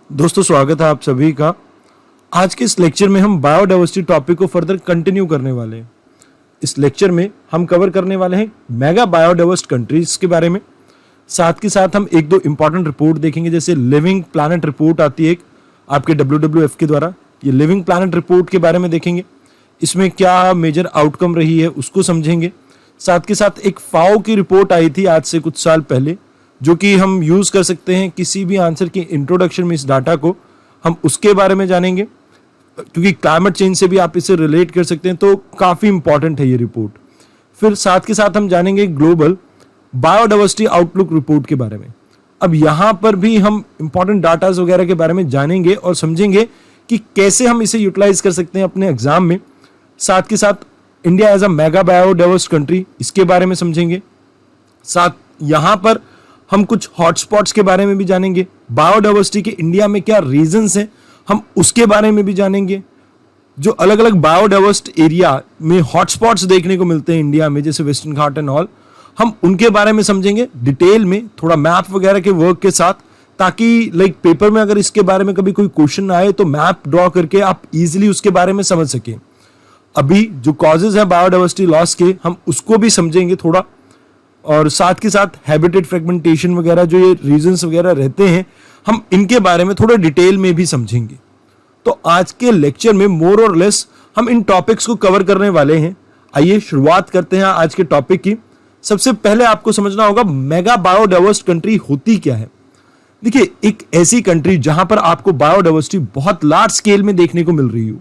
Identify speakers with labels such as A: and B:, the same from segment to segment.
A: दोस्तों, स्वागत है आप सभी का। आज के इस लेक्चर में हम बायोडाइवर्सिटी टॉपिक को फर्दर कंटिन्यू करने वाले हैं। इस लेक्चर में हम कवर करने वाले हैं मेगा बायोडाइवर्स कंट्रीज के बारे में। साथ के साथ हम एक दो इंपॉर्टेंट रिपोर्ट देखेंगे, जैसे लिविंग प्लैनेट रिपोर्ट आती है एक आपके WWF के द्वारा। ये लिविंग प्लैनेट रिपोर्ट के बारे में देखेंगे, इसमें क्या मेजर आउटकम रही है उसको समझेंगे। साथ के साथ एक फाओ की रिपोर्ट आई थी आज से कुछ साल पहले, जो कि हम यूज कर सकते हैं किसी भी आंसर के इंट्रोडक्शन में। इस डाटा को हम उसके बारे में जानेंगे, क्योंकि क्लाइमेट चेंज से भी आप इसे रिलेट कर सकते हैं, तो काफी इंपॉर्टेंट है ये रिपोर्ट। फिर साथ के साथ हम जानेंगे ग्लोबल बायोडाइवर्सिटी आउटलुक रिपोर्ट के बारे में। अब यहां पर भी हम इंपॉर्टेंट डाटाज वगैरह के बारे में जानेंगे और समझेंगे कि कैसे हम इसे यूटिलाइज कर सकते हैं अपने एग्जाम में। साथ के साथ India as a mega biodiverse country, इसके बारे में समझेंगे। साथ यहां पर हम कुछ हॉटस्पॉट्स के बारे में भी जानेंगे। बायोडाइवर्सिटी के इंडिया में क्या रीजंस हैं, हम उसके बारे में भी जानेंगे। जो अलग अलग बायोडाइवर्सिटी एरिया में हॉटस्पॉट्स देखने को मिलते हैं इंडिया में, जैसे वेस्टर्न घाट एंड ऑल, हम उनके बारे में समझेंगे डिटेल में, थोड़ा मैप वगैरह के वर्क के साथ, ताकि लाइक पेपर में अगर इसके बारे में कभी कोई क्वेश्चन आए तो मैप ड्रॉ करके आप इजीली उसके बारे में समझ सकें। अभी जो कॉजेज है बायोडाइवर्सिटी लॉस के, हम उसको भी समझेंगे थोड़ा। और साथ के साथ हैबिटेट फ्रेगमेंटेशन वगैरह, जो ये रीजंस वगैरह रहते हैं, हम इनके बारे में थोड़ा डिटेल में भी समझेंगे। तो आज के लेक्चर में मोर और लेस हम इन टॉपिक्स को कवर करने वाले हैं। आइए शुरुआत करते हैं आज के टॉपिक की। सबसे पहले आपको समझना होगा मेगा बायोडाइवर्स कंट्री होती क्या है। देखिए, एक ऐसी कंट्री जहां पर आपको बायोडाइवर्सिटी बहुत लार्ज स्केल में देखने को मिल रही हो,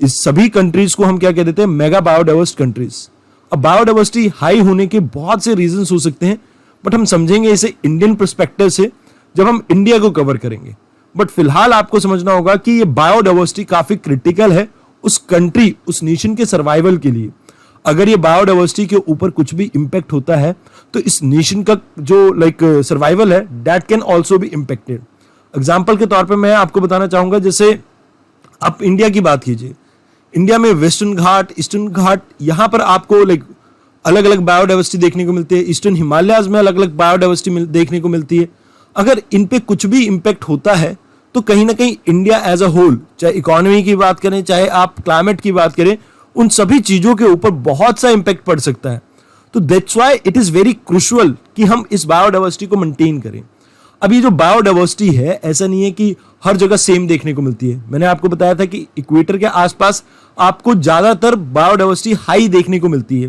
A: इस सभी कंट्रीज को हम क्या कह देते हैं, मेगा बायोडाइवर्स कंट्रीज। अब बायोडाइवर्सिटी हाई होने के बहुत से रीजंस हो सकते हैं, बट हम समझेंगे इसे इंडियन पर्सपेक्टिव से जब हम इंडिया को कवर करेंगे। बट फिलहाल आपको समझना होगा कि ये बायोडाइवर्सिटी काफी क्रिटिकल है उस कंट्री, उस नेशन के सर्वाइवल के लिए। अगर ये बायोडाइवर्सिटी के ऊपर कुछ भी इंपैक्ट होता है तो इस नेशन का जो सर्वाइवल है, that can also be impacted. Example के तौर पर मैं आपको बताना चाहूंगा, जैसे आप इंडिया की बात कीजिए। इंडिया में वेस्टर्न घाट, ईस्टर्न घाट, यहां पर आपको अलग अलग बायोडाइवर्सिटी देखने को मिलती है। ईस्टर्न हिमालयाज में अलग अलग बायोडाइवर्सिटी देखने को मिलती है। अगर इन पे कुछ भी इंपैक्ट होता है तो कहीं ना कहीं इंडिया एज अ होल, चाहे इकोनॉमी की बात करें, चाहे आप क्लाइमेट की बात करें, उन सभी चीजों के ऊपर बहुत सा इंपैक्ट पड़ सकता है। तो that's why it is very crucial कि हम इस बायोडाइवर्सिटी को मेंटेन करें। अब ये जो बायोडाइवर्सिटी है, ऐसा नहीं है कि हर जगह सेम देखने को मिलती है। मैंने आपको बताया था कि इक्वेटर के आसपास आपको ज्यादातर बायोडाइवर्सिटी हाई देखने को मिलती है।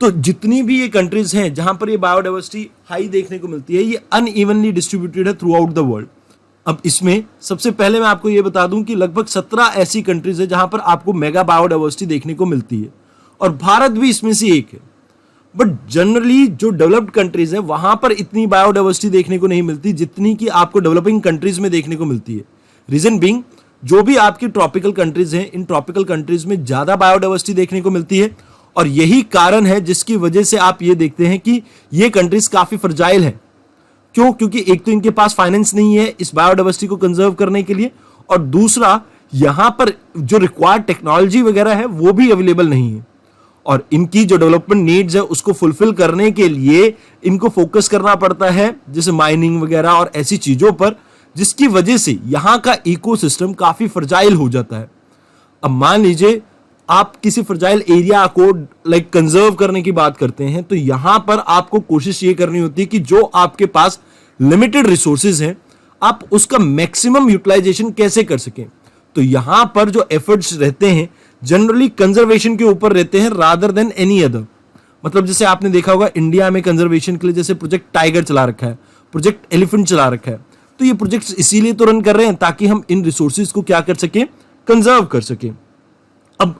A: तो जितनी भी ये कंट्रीज हैं जहां पर ये बायोडाइवर्सिटी हाई देखने को मिलती है, ये अनइवनली डिस्ट्रीब्यूटेड है थ्रू आउट द वर्ल्ड। अब इसमें सबसे पहले मैं आपको ये बता दूं कि लगभग 17 ऐसी कंट्रीज है जहां पर आपको मेगा बायोडाइवर्सिटी देखने को मिलती है, और भारत भी इसमें से एक है। बट जनरली जो डेवलप्ड कंट्रीज है वहां पर इतनी बायोडाइवर्सिटी देखने को नहीं मिलती जितनी कि आपको डेवलपिंग कंट्रीज में देखने को मिलती है। रीजन बीइंग, जो भी आपकी ट्रॉपिकल कंट्रीज हैं, इन ट्रॉपिकल कंट्रीज में ज्यादा बायोडाइवर्सिटी देखने को मिलती है, और यही कारण है जिसकी वजह से आप ये देखते हैं कि ये कंट्रीज काफी फ्रजाइल है। क्यों? क्योंकि एक तो इनके पास फाइनेंस नहीं है इस बायोडाइवर्सिटी को कंजर्व करने के लिए, और दूसरा यहां पर जो रिक्वायर्ड टेक्नोलॉजी वगैरह है वो भी अवेलेबल नहीं है। और इनकी जो डेवलपमेंट नीड्स है उसको फुलफिल करने के लिए इनको फोकस करना पड़ता है, जैसे माइनिंग वगैरह और ऐसी चीजों पर, जिसकी वजह से यहां का इकोसिस्टम काफी फ्रजाइल हो जाता है। अब मान लीजिए आप किसी फ्रजाइल एरिया को कंजर्व करने की बात करते हैं, तो यहां पर आपको कोशिश ये करनी होती है कि जो आपके पास लिमिटेड रिसोर्सेज हैं, आप उसका मैक्सिमम यूटिलाइजेशन कैसे कर सकें। तो यहां पर जो एफर्ट्स रहते हैं जनरली कंजर्वेशन के ऊपर रहते हैं रादर देन एनी अदर। मतलब जैसे आपने देखा होगा इंडिया में कंजर्वेशन के लिए जैसे प्रोजेक्ट टाइगर चला रखा है, प्रोजेक्ट एलिफेंट चला रखा है। तो ये प्रोजेक्ट्स इसीलिए तो रन कर रहे हैं ताकि हम इन रिसोर्सेज को क्या कर सकें, कंजर्व कर सकें। अब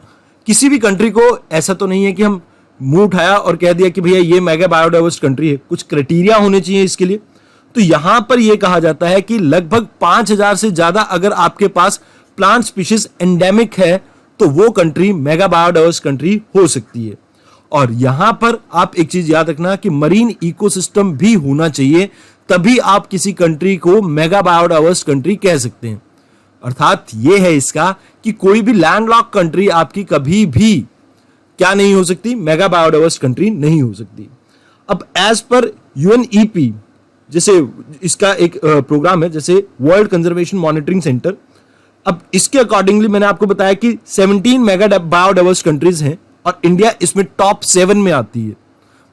A: किसी भी कंट्री को ऐसा तो नहीं है कि हम मुंह उठाया और कह दिया कि भैया ये मेगा बायोडाइवर्स कंट्री है। कुछ क्राइटेरिया होने चाहिए इसके लिए। तो यहां पर यह कहा जाता है कि लगभग 5000 से ज्यादा अगर आपके पास प्लांट स्पीशीज एंडेमिक है तो वो कंट्री मेगा बायोडाइवर्स कंट्री हो सकती है। और यहां पर आप एक चीज याद रखना कि मरीन इकोसिस्टम भी होना चाहिए, तभी आप किसी कंट्री को मेगा बायोडाइवर्स कंट्री कह सकते हैं। अर्थात यह है इसका कि कोई भी लैंडलॉक कंट्री आपकी कभी भी क्या नहीं हो सकती, मेगा बायोडाइवर्स कंट्री नहीं हो सकती। अब एज पर यूएनईपी जैसे इसका एक प्रोग्राम है जैसे वर्ल्ड कंजर्वेशन मॉनिटरिंग सेंटर। अब इसके अकॉर्डिंगली मैंने आपको बताया कि 17 मेगा बायोडाइवर्स कंट्रीज हैं और इंडिया इसमें टॉप 7 में आती है।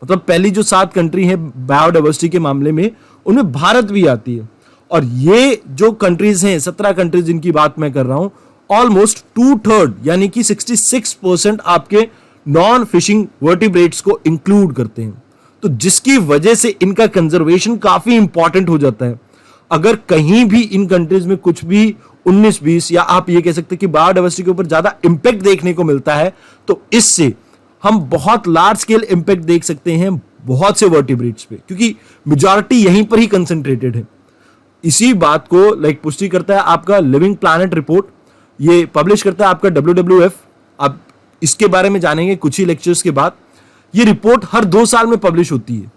A: मतलब पहली जो 7 कंट्री है बायोडाइवर्सिटी के मामले में, उनमें भारत भी आती है। और ये जो कंट्रीज हैं, 17 कंट्रीज जिनकी बात मैं कर रहा हूं, ऑलमोस्ट 2/3 यानी कि 66% आपके नॉन फिशिंग वर्टिब्रेट्स को इंक्लूड करते हैं। तो जिसकी वजह से इनका कंजर्वेशन काफी इंपॉर्टेंट हो जाता है। अगर कहीं भी इन कंट्रीज में कुछ भी 19-20 या आप ये कह सकते हैं कि बायोडाइवर्सिटी के ऊपर ज्यादा इंपैक्ट देखने को मिलता है, तो इससे हम बहुत लार्ज स्केल इंपैक्ट देख सकते हैं बहुत से वर्टिब्रेट्स पे, क्योंकि मेजॉरिटी यहीं पर ही कंसंट्रेटेड है। इसी बात को पुष्टि करता है आपका लिविंग प्लैनेट रिपोर्ट, ये पब्लिश करता है आपका WWF। अब इसके बारे में जानेंगे कुछ ही लेक्चर्स के बाद। ये रिपोर्ट हर 2 साल में पब्लिश होती है।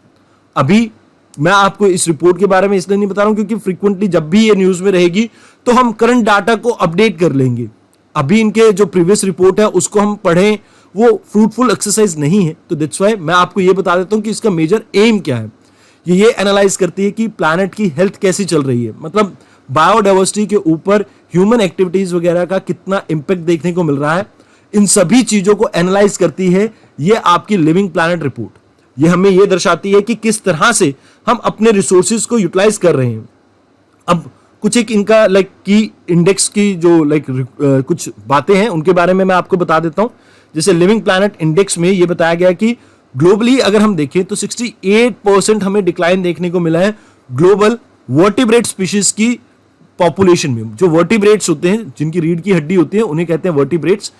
A: अभी मैं आपको इस रिपोर्ट के बारे में इसलिए नहीं बता रहा हूं क्योंकि फ्रीक्वेंटली जब भी ये न्यूज में रहेगी तो हम करंट डाटा को अपडेट कर लेंगे। अभी इनके जो प्रीवियस रिपोर्ट है उसको हम पढ़ें, वो फ्रूटफुल एक्सरसाइज नहीं है। तो दैट्स व्हाई मैं आपको ये बता देता हूं कि इसका मेजर एम क्या है। ये एनालाइज करती है कि प्लैनेट की हेल्थ कैसी चल रही है, मतलब बायोडाइवर्सिटी के ऊपर ह्यूमन एक्टिविटीज वगैरह का कितना इंपैक्ट देखने को मिल रहा है। इन सभी चीजों को एनालाइज करती है ये आपकी लिविंग प्लैनेट रिपोर्ट। ये हमें ये दर्शाती है कि किस तरह से हम अपने रिसोर्सेज को यूटिलाइज कर रहे हैं। अब कुछ एक इनका की इंडेक्स की जो कुछ बातें हैं उनके बारे में मैं आपको बता देता हूं। जैसे लिविंग प्लैनेट इंडेक्स में ये बताया गया कि ग्लोबली अगर हम देखें तो 68% हमें डिक्लाइन देखने को मिला है ग्लोबल वर्टिब्रेट स्पीशीज की पॉपुलेशन में। जो वर्टिब्रेट्स होते हैं, जिनकी रीढ़ की हड्डी होती है, उन्हें कहते हैं वर्टिब्रेट्स।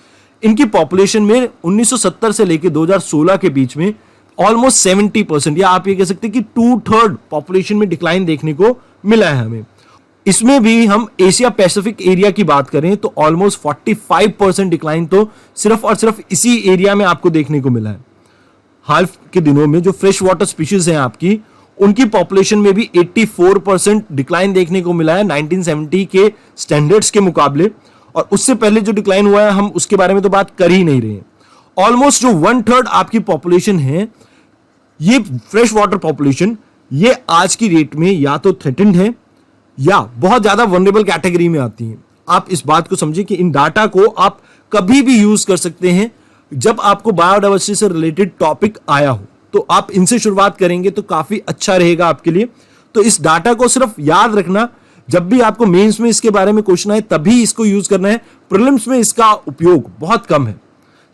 A: इनकी पॉपुलेशन में 1970 से लेकर 2016 के बीच में ऑलमोस्ट 70% या आप ये कह सकते हैं कि 2/3 पॉपुलेशन में डिक्लाइन देखने को मिला है हमें। इसमें भी हम एशिया पैसिफिक एरिया की बात करें तो ऑलमोस्ट 45% डिक्लाइन तो सिर्फ और सिर्फ इसी एरिया में आपको देखने को मिला है। हाल के दिनों में जो फ्रेश वाटर स्पीशीज हैं आपकी, उनकी पॉपुलेशन में भी 84% डिक्लाइन देखने को मिला है 1970 के स्टैंडर्ड्स के मुकाबले। और उससे पहले जो डिक्लाइन हुआ है हम उसके बारे में तो बात कर ही नहीं रहे हैं। ऑलमोस्ट जो 1/3 आपकी पॉपुलेशन है, ये फ्रेश वाटर पॉपुलेशन, ये आज की डेट में या तो थ्रेटेंड है या बहुत ज्यादा वनरेबल कैटेगरी में आती है। आप इस बात को समझिए कि इन डाटा को आप कभी भी यूज कर सकते हैं जब आपको बायोडाइवर्सिटी से रिलेटेड टॉपिक आया हो, तो आप इनसे शुरुआत करेंगे तो काफी अच्छा रहेगा आपके लिए। तो इस डाटा को सिर्फ याद रखना, जब भी आपको मेंस में इसके बारे में क्वेश्चन आए तभी इसको यूज करना है। प्रीलिम्स में इसका उपयोग बहुत कम है।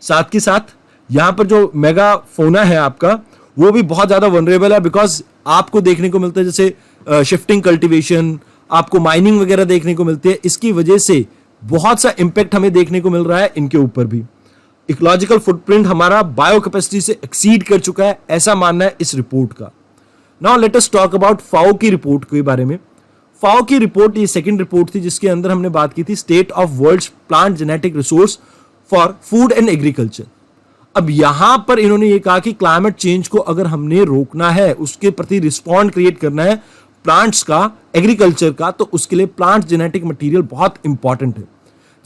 A: साथ के साथ यहां पर जो मेगा फोना है आपका, वो भी बहुत ज्यादा वनरेबल है, बिकॉज आपको देखने को मिलता है जैसे शिफ्टिंग कल्टीवेशन, आपको माइनिंग वगैरह देखने को मिलती है। इसकी वजह से बहुत सा इंपैक्ट हमें देखने को मिल रहा है इनके ऊपर भी। इकोलॉजिकल फुटप्रिंट हमारा बायो कैपेसिटी से एक्सीड कर चुका है, ऐसा मानना है इस रिपोर्ट का। Now let us talk about FAO की रिपोर्ट के बारे में। फाओ की रिपोर्ट ये सेकंड रिपोर्ट थी जिसके अंदर हमने बात की थी state of world's plant genetic resource for food and agriculture. अब यहां पर इन्होंने ये कहा कि क्लाइमेट चेंज को अगर हमने रोकना है, उसके प्रति रिस्पॉन्ड क्रिएट करना है प्लांट्स का, एग्रीकल्चर का, तो उसके लिए प्लांट जेनेटिक मटेरियल बहुत इंपॉर्टेंट है।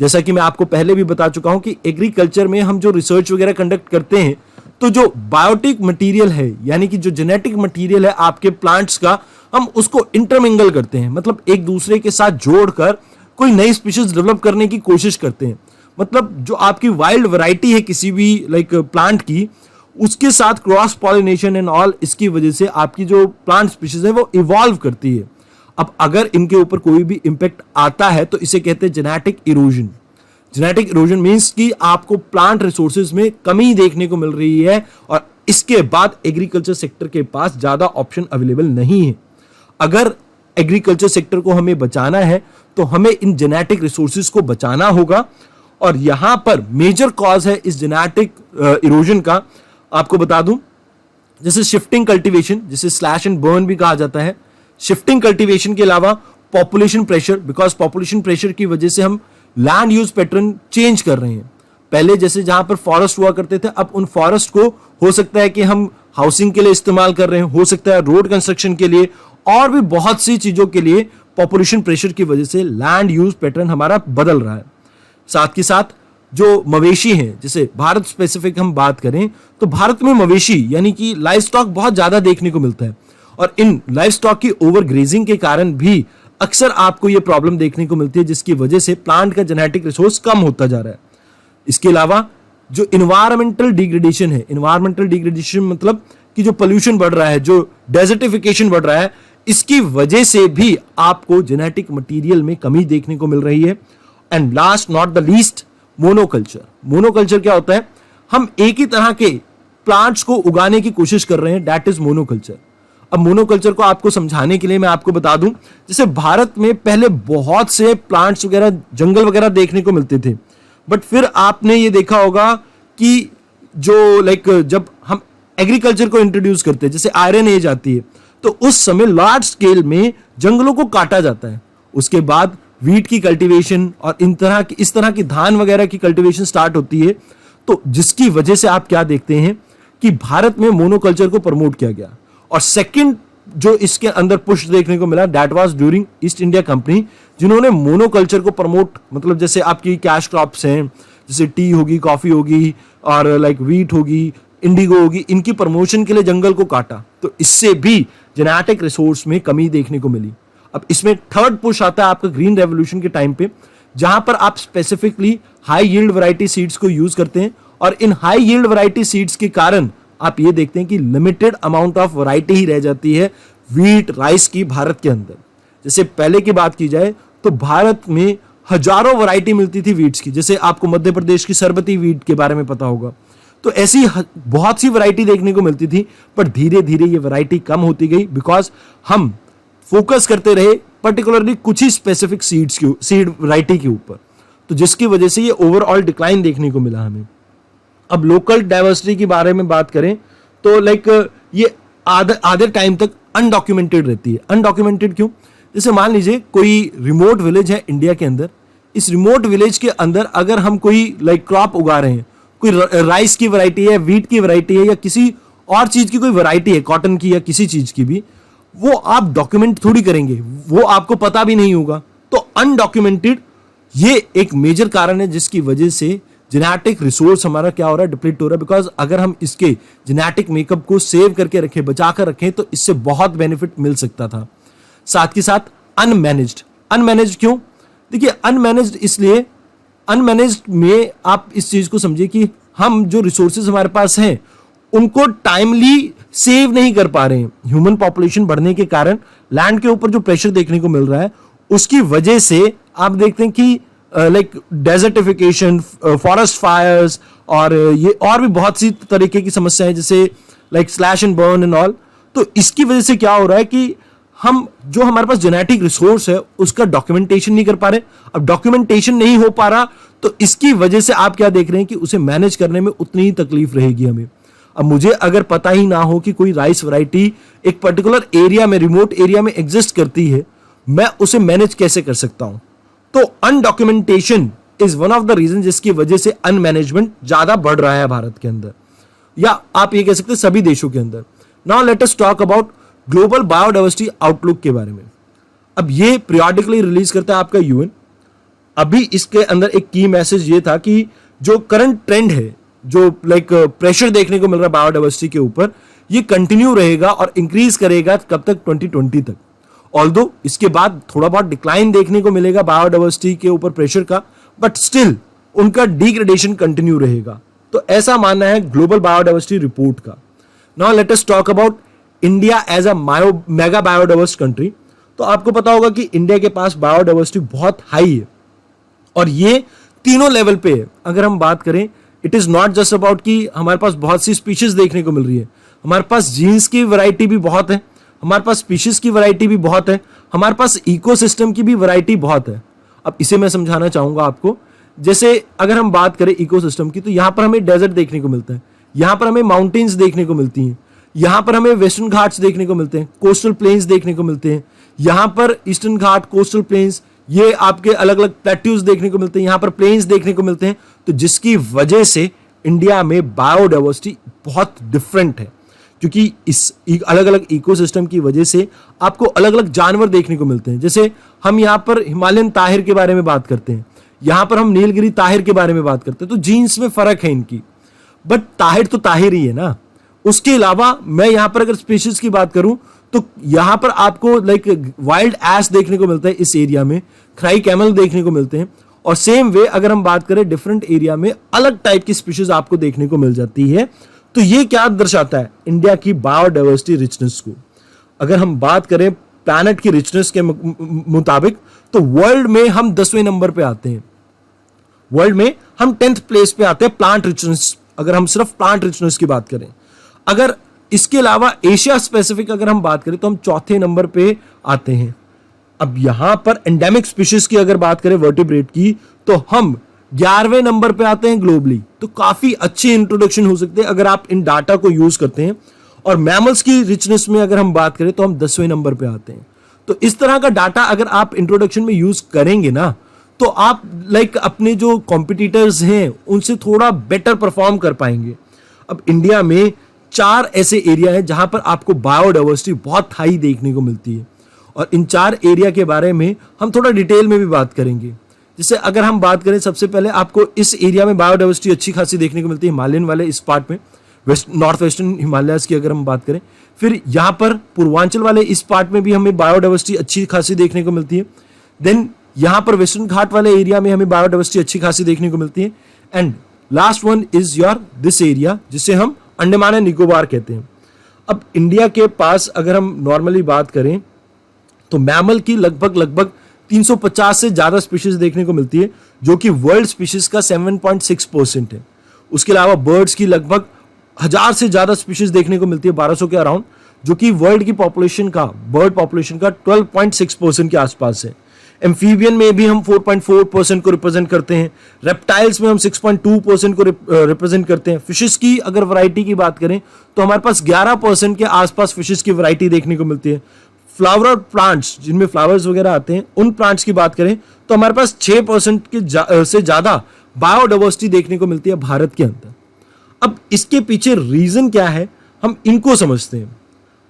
A: जैसा कि मैं आपको पहले भी बता चुका हूं कि एग्रीकल्चर में हम जो रिसर्च वगैरह कंडक्ट करते हैं, तो जो बायोटिक मटेरियल है यानी कि जो जेनेटिक मटेरियल है आपके प्लांट्स का, हम उसको इंटरमिंगल करते हैं, मतलब एक दूसरे के साथ जोड़कर कोई नई स्पीशीज डेवलप करने की कोशिश करते हैं। मतलब जो आपकी वाइल्ड वैरायटी है किसी भी प्लांट की, उसके साथ क्रॉस पॉलिनेशन एंड ऑल, इसकी वजह से आपकी जो प्लांट स्पीशीज है वो इवॉल्व करती है। अब अगर इनके ऊपर कोई भी इंपैक्ट आता है तो इसे कहते हैं genetic erosion. Genetic erosion means कि आपको प्लांट रिसोर्सेज में कमी देखने को मिल रही है और इसके बाद एग्रीकल्चर सेक्टर के पास ज्यादा ऑप्शन अवेलेबल नहीं है। अगर एग्रीकल्चर सेक्टर को हमें बचाना है तो हमें इन जेनेटिक रिसोर्सेज को बचाना होगा। और यहां पर मेजर कॉज है इस जेनेटिक इरोजन का, आपको बता दूं, जैसे शिफ्टिंग कल्टीवेशन, जिसे स्लैश एंड बर्न भी कहा जाता है। शिफ्टिंग कल्टीवेशन के अलावा population pressure, because population pressure की वजह से हम लैंड यूज पैटर्न चेंज कर रहे हैं। पहले जैसे जहां पर फॉरेस्ट हुआ करते थे, अब उन फॉरेस्ट को हो सकता है कि हम हाउसिंग के लिए इस्तेमाल कर रहे हैं, हो सकता है रोड कंस्ट्रक्शन के लिए, और भी बहुत सी चीजों के लिए पॉपुलेशन प्रेशर की वजह से लैंड यूज पैटर्न हमारा बदल रहा है। साथ के साथ जो मवेशी हैं, जैसे भारत स्पेसिफिक हम बात करें तो भारत में मवेशी यानी कि लाइव स्टॉक बहुत ज्यादा देखने को मिलता है। और इन लाइफ स्टॉक की ओवर ग्रेजिंग के कारण भी अक्सर आपको ये प्रॉब्लम देखने को मिलती है, जिसकी वजह से प्लांट का जेनेटिक रिसोर्स कम होता जा रहा है। इसके अलावा जो इन्वायरमेंटल डिग्रेडेशन है, इन्वायरमेंटल डिग्रेडेशन मतलब कि जो पोल्यूशन बढ़ रहा है, जो डेजर्टिफिकेशन बढ़ रहा है, इसकी वजह से भी आपको जेनेटिक मटेरियल में कमी देखने को मिल रही है। And last not the least, monoculture. Monoculture क्या होता है? हम एक ही तरह के प्लांट्स को उगाने की कोशिश कर रहे हैं, दैट इज मोनोकल्चर। अब मोनोकल्चर को आपको समझाने के लिए मैं आपको बता दूं, जैसे भारत में पहले बहुत से प्लांट्स वगैरह, जंगल वगैरह देखने को मिलते थे, बट फिर आपने ये देखा होगा कि जो जब हम एग्रीकल्चर को इंट्रोड्यूस करते हैं, जैसे आयरन एज आती है, तो उस समय लार्ज स्केल में जंगलों को काटा जाता है। उसके बाद वीट की कल्टीवेशन और इस तरह की धान वगैरह की कल्टीवेशन स्टार्ट होती है। तो जिसकी वजह से आप क्या देखते हैं कि भारत में मोनोकल्चर को प्रमोट किया गया। और सेकंड जो इसके अंदर पुश देखने को मिला, that was during east India company, जिन्होंने मोनोकल्चर को प्रमोट, मतलब जैसे आपकी कैश क्रॉप्स हैं, जैसे टी होगी, कॉफी होगी और वीट होगी, इंडिगो होगी, इनकी प्रमोशन के लिए जंगल को काटा। तो इससे भी जेनेटिक रिसोर्स में कमी देखने को मिली। अब इसमें थर्ड पुश आता है आपका ग्रीन रेवोल्यूशन के टाइम पे, जहां पर आप specifically high yield variety seeds को यूज करते हैं। और इन हाई यील्ड वैरायटी सीड्स के कारण आप ये देखते हैं कि लिमिटेड अमाउंट ऑफ वैरायटी ही रह जाती है वीट, राइस की भारत के अंदर। जैसे पहले की बात की जाए तो भारत में हजारों वैरायटी मिलती थी वीट्स की, जैसे आपको मध्य प्रदेश की सरबती वीट के बारे में पता होगा। तो ऐसी बहुत सी वैरायटी देखने को मिलती थी, पर धीरे धीरे ये वैरायटी कम होती गई, बिकॉज हम फोकस करते रहे पर्टिकुलरली कुछ ही स्पेसिफिक सीड वैरायटी के ऊपर, तो जिसकी वजह से ये ओवरऑल डिक्लाइन देखने को मिला हमें। अब लोकल डाइवर्सिटी के बारे में बात करें तो ये आधे टाइम तक अनडॉक्यूमेंटेड रहती है। अनडॉक्यूमेंटेड क्यों? जैसे मान लीजिए कोई रिमोट विलेज है इंडिया के अंदर, इस रिमोट विलेज के अंदर अगर हम कोई क्रॉप उगा रहे हैं, कोई राइस की वैरायटी है, वीट की वैरायटी है, या किसी और चीज की कोई वैरायटी है, कॉटन की या किसी चीज की भी, वो आप डॉक्यूमेंट थोड़ी करेंगे, वो आपको पता भी नहीं होगा। तो अनडॉक्यूमेंटेड ये एक मेजर कारण है जिसकी वजह से जेनेटिक रिसोर्स हमारा क्या हो रहा है, डिप्लीट हो रहा है। बिकॉज अगर हम इसके जेनेटिक मेकअप को सेव करके रखें, बचा कर रखें, तो इससे बहुत बेनिफिट मिल सकता था। साथ ही साथ अनमैनेज्ड क्यों? देखिए अनमैनेज्ड इसलिए, अनमैनेज्ड में आप इस चीज को समझिए कि हम जो रिसोर्सेज हमारे पास हैं उनको टाइमली सेव नहीं कर पा रहे हैं। ह्यूमन पॉपुलेशन बढ़ने के कारण लैंड के ऊपर जो प्रेशर देखने को मिल रहा है, उसकी वजह से आप देखते हैं कि डेजर्टिफिकेशन, फॉरेस्ट फायर्स और ये और भी बहुत सी तरीके की समस्याएं, जैसे slash and burn and all. तो इसकी वजह से क्या हो रहा है कि हम जो हमारे पास जेनेटिक रिसोर्स है उसका डॉक्यूमेंटेशन नहीं कर पा रहे। अब डॉक्यूमेंटेशन नहीं हो पा रहा तो इसकी वजह से आप क्या देख रहे हैं कि उसे मैनेज करने में उतनी ही तकलीफ रहेगी हमें। अब मुझे अगर पता ही ना हो कि कोई राइस वैरायटी एक पर्टिकुलर एरिया में, रिमोट एरिया में एग्जिस्ट करती है, मैं उसे मैनेज कैसे कर सकता हूं? तो undocumentation is one of the reason जिसकी वजह से अनमैनेजमेंट ज्यादा बढ़ रहा है भारत के अंदर, या आप ये कह सकते हैं सभी देशों के अंदर। Now let us talk about global biodiversity outlook के बारे में। अब ये पीरियडिकली रिलीज करता है आपका यूएन। अभी इसके अंदर एक की मैसेज ये था कि जो करंट ट्रेंड है, जो प्रेशर देखने को मिल रहा है बायोडाइवर्सिटी के ऊपर, ये कंटिन्यू रहेगा और इंक्रीज करेगा कब तक? 2020 तक। ऑल्दो इसके बाद थोड़ा बहुत डिक्लाइन देखने को मिलेगा बायोडाइवर्सिटी के ऊपर प्रेशर का, बट स्टिल उनका डिग्रेडेशन कंटिन्यू रहेगा। तो ऐसा मानना है ग्लोबल बायोडाइवर्सिटी रिपोर्ट का। Now let us talk about India as a mega biodiverse country. तो आपको पता होगा कि इंडिया के पास बायोडाइवर्सिटी बहुत हाई है और ये तीनों लेवल पे है। अगर हम बात करें, it is not just about कि हमारे पास बहुत सी स्पीशीज देखने को मिल रही है, हमारे पास जीन्स की वैरायटी भी बहुत है, हमारे पास स्पीशीज की वैरायटी भी बहुत है, हमारे पास इकोसिस्टम की भी वैरायटी बहुत है। अब इसे मैं समझाना चाहूंगा आपको। जैसे अगर हम बात करें इकोसिस्टम की, तो यहां पर हमें डेजर्ट देखने को मिलता है, यहां पर हमें माउंटेन्स देखने को मिलती हैं, यहां पर हमें वेस्टर्न घाट्स देखने को मिलते हैं, कोस्टल प्लेन्स देखने को मिलते हैं, यहां पर ईस्टर्न घाट, कोस्टल प्लेन्स, ये आपके अलग अलग प्लेट्यूज देखने को मिलते हैं, यहां पर प्लेन्स देखने को मिलते हैं। तो जिसकी वजह से इंडिया में बायोडाइवर्सिटी बहुत डिफरेंट है, क्योंकि इस अलग अलग इकोसिस्टम की वजह से आपको अलग अलग जानवर देखने को मिलते हैं। जैसे हम यहां पर हिमालयन ताहिर के बारे में बात करते हैं, यहां पर हम नीलगिरी ताहिर के बारे में बात करते हैं, तो जीन्स में फर्क है इनकी, बट ताहिर तो ताहिर ही है ना। उसके अलावा मैं यहां पर अगर स्पीशीज की बात करूं तो यहां पर आपको लाइक वाइल्ड एस देखने को मिलता है इस एरिया में, क्राई कैमल देखने को मिलते हैं, और सेम वे अगर हम बात करें डिफरेंट एरिया में अलग टाइप की स्पीशीज आपको देखने को मिल जाती है। तो ये क्या दर्शाता है इंडिया की बायोडाइवर्सिटी रिचनेस को। अगर हम बात करें प्लैनेट की रिचनेस के मुताबिक तो वर्ल्ड में हम 10वें नंबर पे आते हैं, वर्ल्ड में हम 10th प्लेस पे आते हैं प्लांट रिचनेस, अगर हम सिर्फ प्लांट रिचनेस की बात करें। अगर इसके अलावा एशिया स्पेसिफिक अगर हम बात करें तो हम 4थे नंबर पे आते हैं। अब यहां पर एंडेमिक स्पीशीज की अगर बात करें वर्टिब्रेट की तो हम 11वें नंबर पे आते हैं ग्लोबली। तो काफी अच्छी इंट्रोडक्शन हो सकते हैं अगर आप इन डाटा को यूज करते हैं। और मैमल्स की रिचनेस में अगर हम बात करें तो हम 10वें नंबर पे आते हैं। तो इस तरह का डाटा अगर आप इंट्रोडक्शन में यूज करेंगे ना तो आप लाइक अपने जो कॉम्पिटिटर्स हैं उनसे थोड़ा बेटर परफॉर्म कर पाएंगे। अब इंडिया में 4 ऐसे एरिया हैं जहां पर आपको बायोडाइवर्सिटी बहुत हाई देखने को मिलती है, और इन 4 एरिया के बारे में हम थोड़ा डिटेल में भी बात करेंगे। जैसे अगर हम बात करें सबसे पहले आपको इस एरिया में बायोडाइवर्सिटी अच्छी खासी देखने को मिलती है हिमालयन वाले इस पार्ट में, नॉर्थ वेस्टर्न हिमालयाज की अगर हम बात करें। फिर यहाँ पर पूर्वांचल वाले इस पार्ट में भी हमें बायोडाइवर्सिटी अच्छी खासी देखने को मिलती है। देन यहाँ पर वेस्टर्न घाट वाले एरिया में हमें बायोडाइवर्सिटी अच्छी खासी देखने को मिलती है। And last one is your this area जिसे हम अंडमान एंड निकोबार कहते हैं। अब इंडिया के पास अगर हम नॉर्मली बात करें तो मैमल की लगभग 350 से ज्यादा स्पीशीज देखने को मिलती है, जो कि वर्ल्ड स्पीशीज का 7.6% है। उसके अलावा बर्ड्स की लगभग 1000 से ज्यादा स्पीशीज देखने को मिलती है, 1200 के अराउंड, जो कि वर्ल्ड की पॉपुलेशन का, बर्ड पॉपुलेशन का 12.6% के आसपास है। एम्फीबियन में भी हम 4.4% को रिप्रेजेंट करते हैं। रेप्टाइल्स में हम 6.2% को रिप्रेजेंट करते हैं। फिशेस की अगर वैरायटी की बात करें तो हमारे पास 11% के आसपास फिशेस की वैरायटी देखने को मिलती है। फ्लावर प्लांट्स जिनमें फ्लावर्स वगैरह आते हैं उन प्लांट्स की बात करें तो हमारे पास 6% से ज्यादा बायोडाइवर्सिटी देखने को मिलती है भारत के अंदर। अब इसके पीछे रीजन क्या है हम इनको समझते हैं।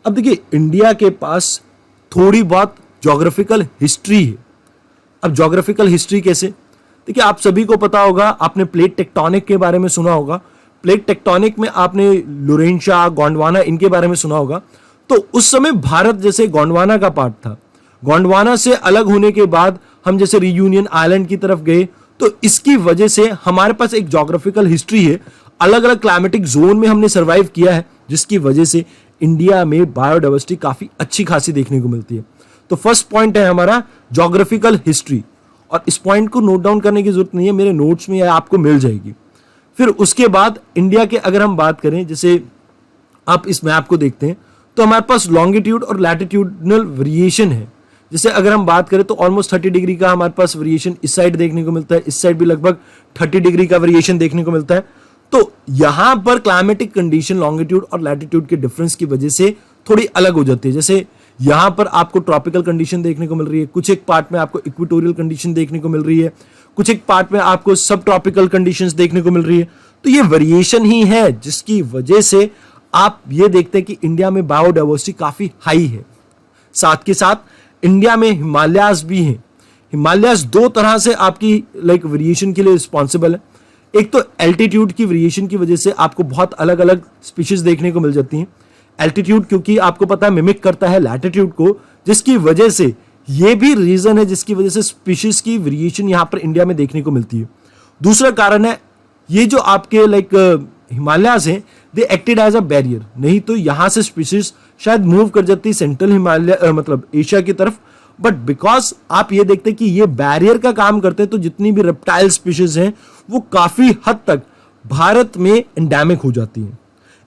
A: अब देखिए इंडिया के पास थोड़ी बहुत ज्योग्राफिकल हिस्ट्री है। अब ज्योग्राफिकल हिस्ट्री कैसे, देखिए आप सभी को पता होगा, आपने प्लेट टेक्टोनिक के बारे में सुना होगा। प्लेट टेक्टोनिक में आपने लोरेंशिया, गोंडवाना इनके बारे में सुना होगा। तो उस समय भारत जैसे गोंडवाना का पार्ट था। गोंडवाना से अलग होने के बाद हम जैसे रियूनियन आइलैंड की तरफ गए, तो इसकी वजह से हमारे पास एक ज्योग्राफिकल हिस्ट्री है। अलग अलग क्लाइमेटिक जोन में हमने सर्वाइव किया है, जिसकी वजह से इंडिया में बायोडाइवर्सिटी काफी अच्छी खासी देखने को मिलती है। तो फर्स्ट पॉइंट है हमारा ज्योग्राफिकल हिस्ट्री, और इस पॉइंट को नोट डाउन करने की जरूरत नहीं है, मेरे नोट्स में या आपको मिल जाएगी। फिर उसके बाद इंडिया के अगर हम बात करें, जैसे आप इस मैप को देखते हैं तो हमारे पास लॉन्गिट्यूड और लैटिट्यूडनल वेरिएशन है। जैसे अगर हम बात करें तो ऑलमोस्ट 30 डिग्री का हमारे पास वेरिएशन इस साइड देखने को मिलता है, इस साइड भी लगभग 30 डिग्री का वेरिएशन देखने को मिलता है। तो यहां पर क्लाइमेटिक कंडीशन लॉन्गिट्यूड और लैटिट्यूड के डिफरेंस की वजह से थोड़ी अलग हो जाती है। जैसे यहां पर आपको ट्रॉपिकल कंडीशन देखने को मिल रही है, कुछ एक पार्ट में आपको इक्वेटोरियल कंडीशन देखने को मिल रही है, कुछ एक पार्ट में आपको सब ट्रॉपिकल कंडीशंस देखने को मिल रही है। तो ये वेरिएशन ही है जिसकी वजह से आप ये देखते हैं कि इंडिया में बायोडाइवर्सिटी काफी हाई है। साथ के साथ इंडिया में हिमालयाज भी हैं। हिमालयाज 2 तरह से आपकी लाइक वेरिएशन के लिए रिस्पॉन्सिबल है। एक तो एल्टीट्यूड की वेरिएशन की वजह से आपको बहुत अलग अलग स्पीशीज देखने को मिल जाती हैं। एल्टीट्यूड क्योंकि आपको पता है मिमिक करता है लैटिट्यूड को, जिसकी वजह से ये भी रीजन है जिसकी वजह से स्पीशीज की वेरिएशन यहां पर इंडिया में देखने को मिलती है। दूसरा कारण है ये जो आपके लाइक हिमालयाज हैं, they acted as a barrier, नहीं तो यहां से स्पीशीज शायद मूव कर जाती सेंट्रल हिमालय मतलब एशिया की तरफ। बट बिकॉज आप ये देखते हैं कि ये बैरियर का काम करते हैं, तो जितनी भी रेप्टाइल स्पीशीज हैं वो काफी हद तक भारत में एंडेमिक हो जाती हैं।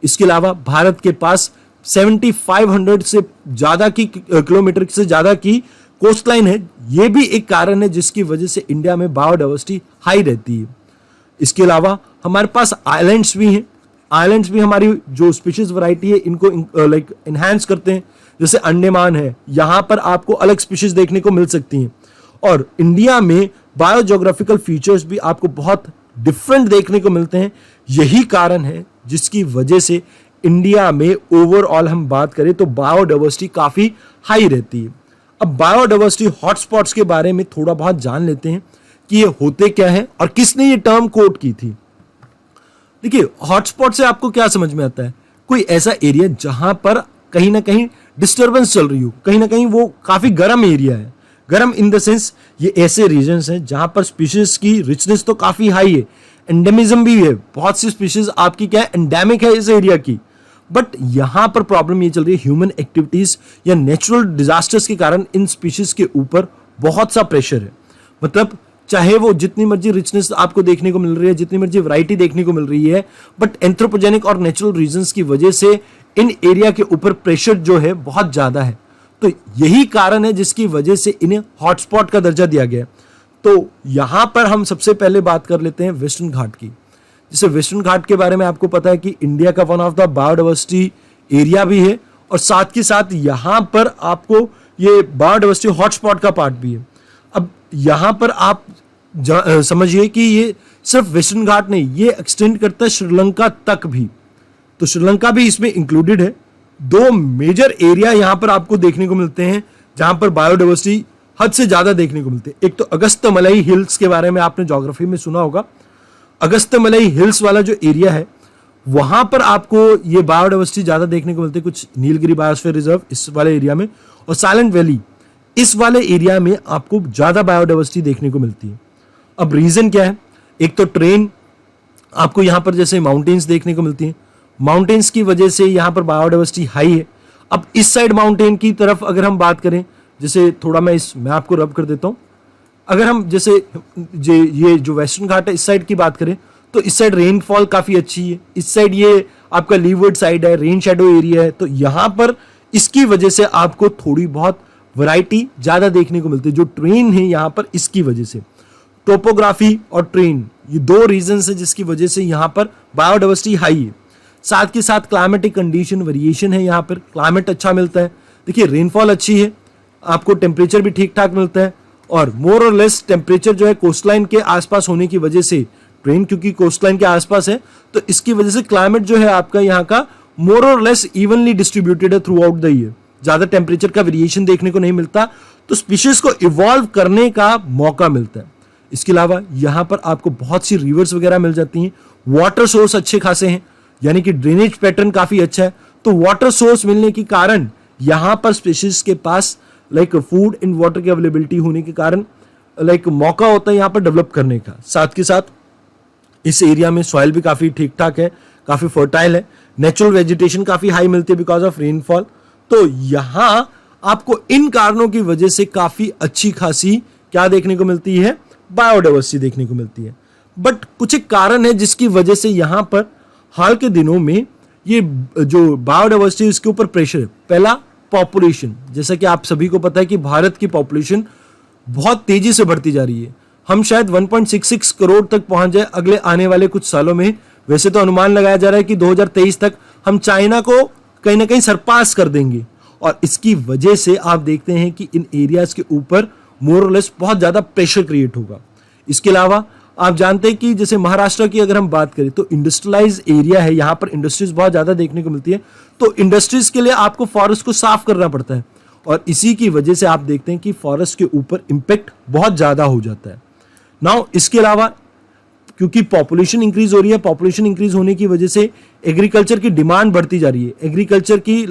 A: इसके अलावा भारत के पास 7500 से ज्यादा की किलोमीटर से ज्यादा की कोस्टलाइन है। ये भी एक कारण है जिसकी वजह से इंडिया में बायोडाइवर्सिटी हाई रहती है। इसके अलावा हमारे पास आइलैंड्स भी हैं। आइलैंड्स भी हमारी जो स्पीशीज वैरायटी है इनको लाइक एनहांस करते हैं। जैसे अंडमान है, यहां पर आपको अलग स्पीशीज देखने को मिल सकती हैं। और इंडिया में बायोजियोग्राफिकल फीचर्स भी आपको बहुत डिफरेंट देखने को मिलते हैं। यही कारण है जिसकी वजह से इंडिया में ओवरऑल हम बात करें तो बायोडाइवर्सिटी काफी हाई रहती है। अब बायोडाइवर्सिटी हॉटस्पॉट्स के बारे में थोड़ा बहुत जान लेते हैं कि ये होते क्या है और किसने ये टर्म कोट की थी। देखिए हॉटस्पॉट से आपको क्या समझ में आता है, कोई ऐसा एरिया जहां पर कहीं ना कहीं डिस्टर्बेंस चल रही हो, कहीं ना कहीं वो काफी गर्म एरिया है। गर्म इन द सेंस ये ऐसे रीजन्स हैं जहां पर स्पीशीज की रिचनेस तो काफी हाई है, एंडेमिज्म भी है, बहुत सी स्पीशीज आपकी क्या है एंडेमिक है इस एरिया की। बट यहां पर प्रॉब्लम ये चल रही है ह्यूमन एक्टिविटीज या नेचुरल डिजास्टर्स के कारण इन स्पीशीज के ऊपर बहुत सा प्रेशर है। मतलब चाहे वो जितनी मर्जी रिचनेस आपको देखने को मिल रही है, जितनी मर्जी वैरायटी देखने को मिल रही है, बट एंथ्रोपोजेनिक और नेचुरल रीजंस की वजह से इन एरिया के ऊपर प्रेशर जो है बहुत ज्यादा है। तो यही कारण है जिसकी वजह से इन्हें हॉटस्पॉट का दर्जा दिया गया है। तो यहां पर हम सबसे पहले बात कर लेते हैं वेस्टर्न घाट की। जैसे वेस्टर्न घाट के बारे में आपको पता है कि इंडिया का one of the biodiversity area भी है, और साथ के साथ यहां पर आपको ये बायोडाइवर्सिटी हॉटस्पॉट का पार्ट भी है। अब यहां पर आप समझिए कि ये सिर्फ वेस्टर्न घाट नहीं, ये एक्सटेंड करता है श्रीलंका तक भी। तो श्रीलंका भी इसमें इंक्लूडेड है। दो मेजर एरिया यहां पर आपको देखने को मिलते हैं जहां पर बायोडाइवर्सिटी हद से ज्यादा देखने को मिलती है। एक तो अगस्त्यमलई हिल्स के बारे में आपने ज्योग्राफी में सुना होगा। अगस्त्यमलई हिल्स वाला जो एरिया है वहां पर आपको ये बायोडाइवर्सिटी ज्यादा देखने को मिलती है, कुछ नीलगिरी बायोस्फीयर रिजर्व इस वाले एरिया में, और साइलेंट वैली इस वाले एरिया में आपको ज्यादा बायोडाइवर्सिटी देखने को मिलती है। अब रीजन क्या है? एक तो ट्रेन आपको यहां पर जैसे माउंटेन्स देखने को मिलती हैं, माउंटेन्स की वजह से यहां पर बायोडाइवर्सिटी हाई है। अब इस साइड माउंटेन की तरफ अगर हम बात करें, जैसे थोड़ा मैं इस मैप को रब कर देता हूं, अगर हम जैसे ये जो वेस्टर्न घाट है इस साइड की बात करें तो इस साइड रेनफॉल काफी अच्छी है, इस साइड ये आपका लीववर्ड साइड है, रेन शेडो एरिया है। तो यहां पर इसकी वजह से आपको थोड़ी बहुत वैरायटी ज्यादा देखने को मिलती है। जो ट्रेन है यहां पर इसकी वजह से, टोपोग्राफी और ट्रेन, ये दो रीजन है जिसकी वजह से यहां पर बायोडाइवर्सिटी हाई है। साथ के साथ क्लाइमेटिक कंडीशन वेरिएशन है, यहां पर क्लाइमेट अच्छा मिलता है। देखिए रेनफॉल अच्छी है, आपको टेम्परेचर भी ठीक ठाक मिलता है, और मोर और लेस टेम्परेचर जो है कोस्टलाइन के आसपास होने की वजह से, ट्रेन क्योंकि कोस्टलाइन के आसपास है तो इसकी वजह से क्लाइमेट जो है आपका यहाँ का मोर और लेस इवनली डिस्ट्रीब्यूटेड है थ्रू आउट द ईयर। ज्यादा टेम्परेचर का वेरिएशन देखने को नहीं मिलता, तो स्पीशीज को इवॉल्व करने का मौका मिलता है। इसके अलावा यहाँ पर आपको बहुत सी रिवर्स वगैरह मिल जाती हैं, वाटर सोर्स अच्छे खासे हैं, यानी कि ड्रेनेज पैटर्न काफी अच्छा है। तो वाटर सोर्स मिलने के कारण यहाँ पर स्पीशीज के पास लाइक फूड एंड वाटर की अवेलेबिलिटी होने के कारण लाइक मौका होता है यहाँ पर डेवलप करने का। साथ के साथ इस एरिया में सॉइल भी काफी ठीक ठाक है, काफी फर्टाइल है, नेचुरल वेजिटेशन काफी हाई मिलती है बिकॉज ऑफ रेनफॉल। तो यहां आपको इन कारणों की वजह से काफी अच्छी खासी क्या देखने को मिलती है, बायोडाइवर्सिटी देखने को मिलती है। बट कुछ एक कारण है जिसकी वजह से यहां पर हाल के दिनों में ये जो बायोडाइवर्सिटी इसके ऊपर प्रेशर है। पहला पॉपुलेशन, जैसा कि आप सभी को पता है कि भारत की पॉपुलेशन बहुत तेजी से बढ़ती जा रही है। हम शायद 1.66 करोड़ तक पहुंच जाए अगले आने वाले कुछ सालों में। वैसे तो अनुमान लगाया जा रहा है कि 2023 तक हम चाइना को कहीं ना कहीं सरपास कर देंगे, और इसकी वजह से आप देखते हैं कि इन एरियाज के ऊपर मोर और लेस बहुत ज्यादा प्रेशर क्रिएट होगा। इसके अलावा आप जानते हैं कि जैसे महाराष्ट्र की अगर हम बात करें तो इंडस्ट्रियलाइज एरिया है, यहां पर इंडस्ट्रीज बहुत ज्यादा देखने को मिलती है। तो इंडस्ट्रीज के लिए आपको फॉरेस्ट को साफ करना पड़ता है, और इसी की वजह से आप देखते हैं कि फॉरेस्ट के ऊपर इंपैक्ट बहुत ज्यादा हो जाता है। नाउ इसके अलावा क्योंकि पॉपुलेशन इंक्रीज हो रही है, पॉपुलेशन इंक्रीज होने की वजह से एग्रीकल्चर की डिमांड बढ़ती जा रही है, एग्रीकल्चर की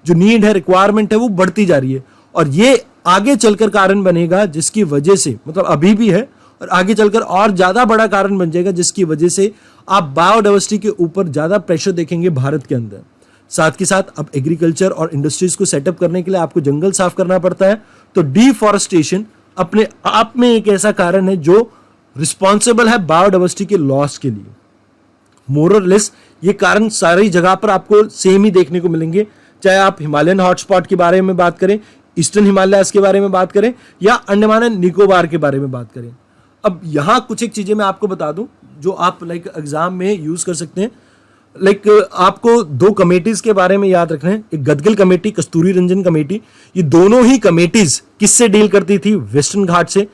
A: जो नीड है, रिक्वायरमेंट है, वो बढ़ती जा रही है, और ये आगे चलकर कारण बनेगा जिसकी वजह से, मतलब अभी भी है और आगे चलकर और ज्यादा बड़ा कारण बन जाएगा, जिसकी वजह से आप बायोडाइवर्सिटी के ऊपर ज्यादा प्रेशर देखेंगे भारत के अंदर। साथ के साथ अब एग्रीकल्चर और इंडस्ट्रीज को सेटअप करने के लिए आपको जंगल साफ करना पड़ता है। तो डिफॉरेस्टेशन अपने आप में एक ऐसा कारण है जो रिस्पॉन्सिबल है बायोडाइवर्सिटी के लॉस के लिए। मोर और लेस ये कारण सारी जगह पर आपको सेम ही देखने को मिलेंगे, चाहे आप हिमालयन हॉटस्पॉट के बारे में बात करें, ईस्टर्न हिमालयस के बारे में बात करें, या अंडमान एंड निकोबार के बारे में बात करें। अब यहां कुछ एक चीजें मैं आपको बता दूं जो आप एग्जाम में यूज कर सकते हैं। आपको दो कमेटीज के बारे में याद रखना है, एक गदगल कमेटी, कस्तूरी रंजन कमेटी। ये दोनों ही कमेटीज किससे डील करती थी? वेस्टर्न घाट से।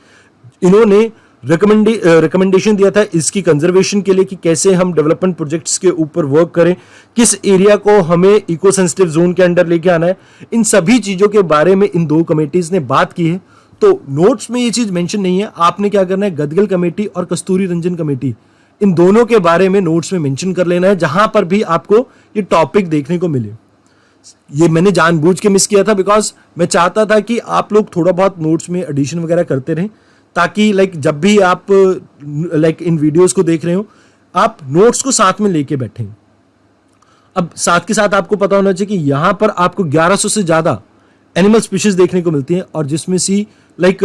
A: इन्होंने रिकमेंडेशन दिया था इसकी कंजर्वेशन के लिए कि कैसे हम डेवलपमेंट प्रोजेक्ट्स के ऊपर वर्क करें, किस एरिया को हमें इको सेंसिटिव जोन के अंडर लेके आना है। इन सभी चीजों के बारे में इन दो कमेटीज ने बात की है। तो नोट्स में ये चीज मेंशन नहीं है, आपने क्या करना है, गदगल कमेटी और कस्तूरी रंजन कमेटी, इन दोनों के बारे में नोट्स में मेंशन कर लेना है जहां पर भी आपको ये टॉपिक देखने को मिले। ये मैंने जानबूझ के मिस किया था बिकॉज मैं चाहता था कि आप लोग थोड़ा बहुत नोट्स में एडिशन वगैरह करते रहें, ताकि लाइक जब भी आप लाइक इन वीडियोस को देख रहे हो आप नोट्स को साथ में लेके बैठें। अब साथ के साथ आपको पता होना चाहिए कि यहां पर आपको 1100 से ज्यादा एनिमल स्पीशीज देखने को मिलती हैं, और जिसमें से लाइक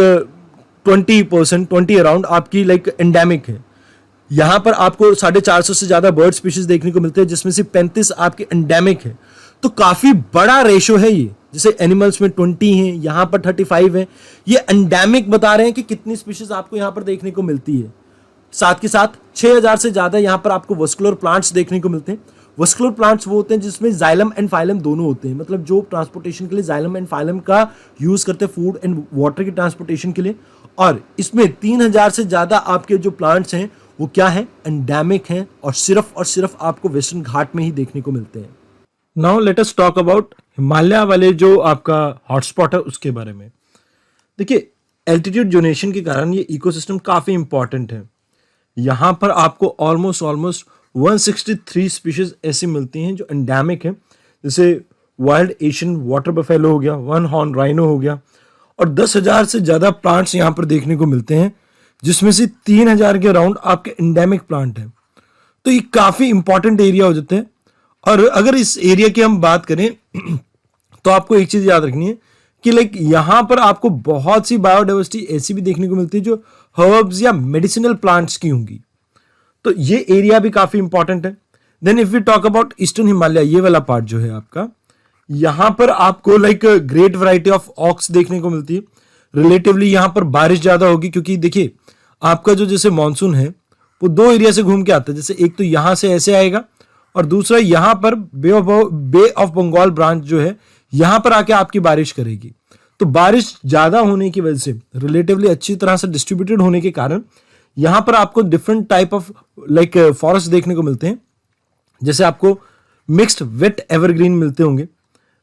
A: 20 अराउंड आपकी लाइक एंडेमिक है। यहां पर आपको 450 से ज्यादा बर्ड स्पीशीज देखने को मिलते हैं, जिसमें से 35 आपके एंडेमिक है। तो काफी बड़ा रेशो है ये, जैसे एनिमल्स में 20 है, यहां पर 35 है। ये एंडेमिक बता रहे हैं कि कितनी स्पीशीज आपको यहां पर देखने को मिलती है। साथ के साथ 6000 से ज्यादा यहां पर आपको वस्कुलर प्लांट्स देखने को मिलते हैं। वस्कुलर प्लांट्स वो होते हैं जिसमें जाइलम एंड फाइलम दोनों होते हैं, मतलब जो ट्रांसपोर्टेशन के लिए जाइलम एंड फाइलम का यूज करते हैं फूड एंड वाटर की ट्रांसपोर्टेशन के लिए। और इसमें 3000 से ज्यादा आपके जो प्लांट्स हैं वो क्या है, एंडेमिक हैं, और सिर्फ आपको वेस्टर्न घाट में ही देखने को मिलते हैं। Now let us talk about Himalaya वाले जो आपका हॉटस्पॉट है उसके बारे में। देखिए, एल्टीट्यूड जोनेशन के कारण ये इकोसिस्टम काफी इंपॉर्टेंट है। यहां पर आपको ऑलमोस्ट 163 स्पीशीज ऐसी मिलती हैं जो एंडेमिक है, जैसे वाइल्ड एशियन वाटर बफेलो हो गया, वन हॉर्न राइनो हो गया, और 10,000 से ज्यादा प्लांट्स यहां पर देखने को मिलते हैं, जिसमें से 3,000 के अराउंड आपके एंडेमिक प्लांट हैं। तो ये काफी इंपॉर्टेंट एरिया हो जाते हैं। और अगर इस एरिया की हम बात करें तो आपको एक चीज याद रखनी है कि लाइक यहां पर आपको बहुत सी बायोडाइवर्सिटी ऐसी भी देखने को मिलती है जो हर्ब्स या मेडिसिनल प्लांट्स की होंगी। तो ये एरिया भी काफी इंपॉर्टेंट है। Then if we talk about eastern Himalaya, ये वाला पार्ट जो है आपका, यहां पर आपको like great variety of oaks देखने को मिलती है। रिलेटिवली यहां पर बारिश ज्यादा होगी, क्योंकि देखिए आपका जो जैसे मानसून है वो दो एरिया से घूम के आता है। जैसे एक तो यहां से ऐसे आएगा, और दूसरा यहां पर बे ऑफ बंगाल ब्रांच जो है यहां पर आके आपकी बारिश करेगी। तो बारिश ज्यादा होने की वजह से, रिलेटिवली अच्छी तरह से डिस्ट्रीब्यूटेड होने के कारण, यहां पर आपको different type of like forest देखने को मिलते हैं। जैसे आपको मिक्स्ड वेट एवरग्रीन मिलते होंगे,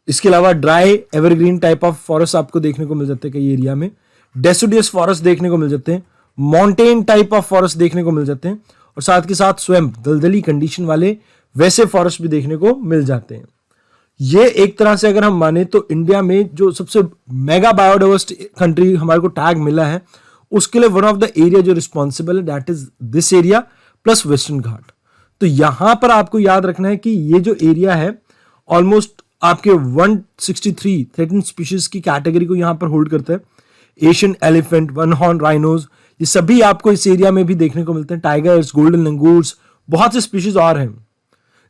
A: इसके अलावा dry evergreen type of forest आपको देखने को मिल जाते हैं कई एरिया में। डेसिडियस फॉरेस्ट देखने को मिल जाते हैं, माउंटेन टाइप ऑफ फॉरेस्ट देखने को मिल जाते हैं, और साथ के साथ स्वयं दलदली कंडीशन वाले वैसे फॉरेस्ट भी देखने को मिल जाते हैं। ये एक तरह से अगर हम माने तो इंडिया में जो सबसे मेगा बायोडाइवर्सिटी कंट्री हमारे को टैग मिला है, उसके लिए वन ऑफ द एरिया जो रिस्पॉन्सिबल है that is this area plus western Ghat. तो यहां पर आपको याद रखना है कि ये जो एरिया है ऑलमोस्ट आपके 163 थ्रेटन्ड स्पीशीज की कैटेगरी को यहां पर होल्ड करता है। Asian elephant, one horn rhinos, ये सभी आपको इस एरिया में भी देखने को मिलते हैं। टाइगर्स, गोल्डन लंगूर्स, बहुत से स्पीशीज और हैं,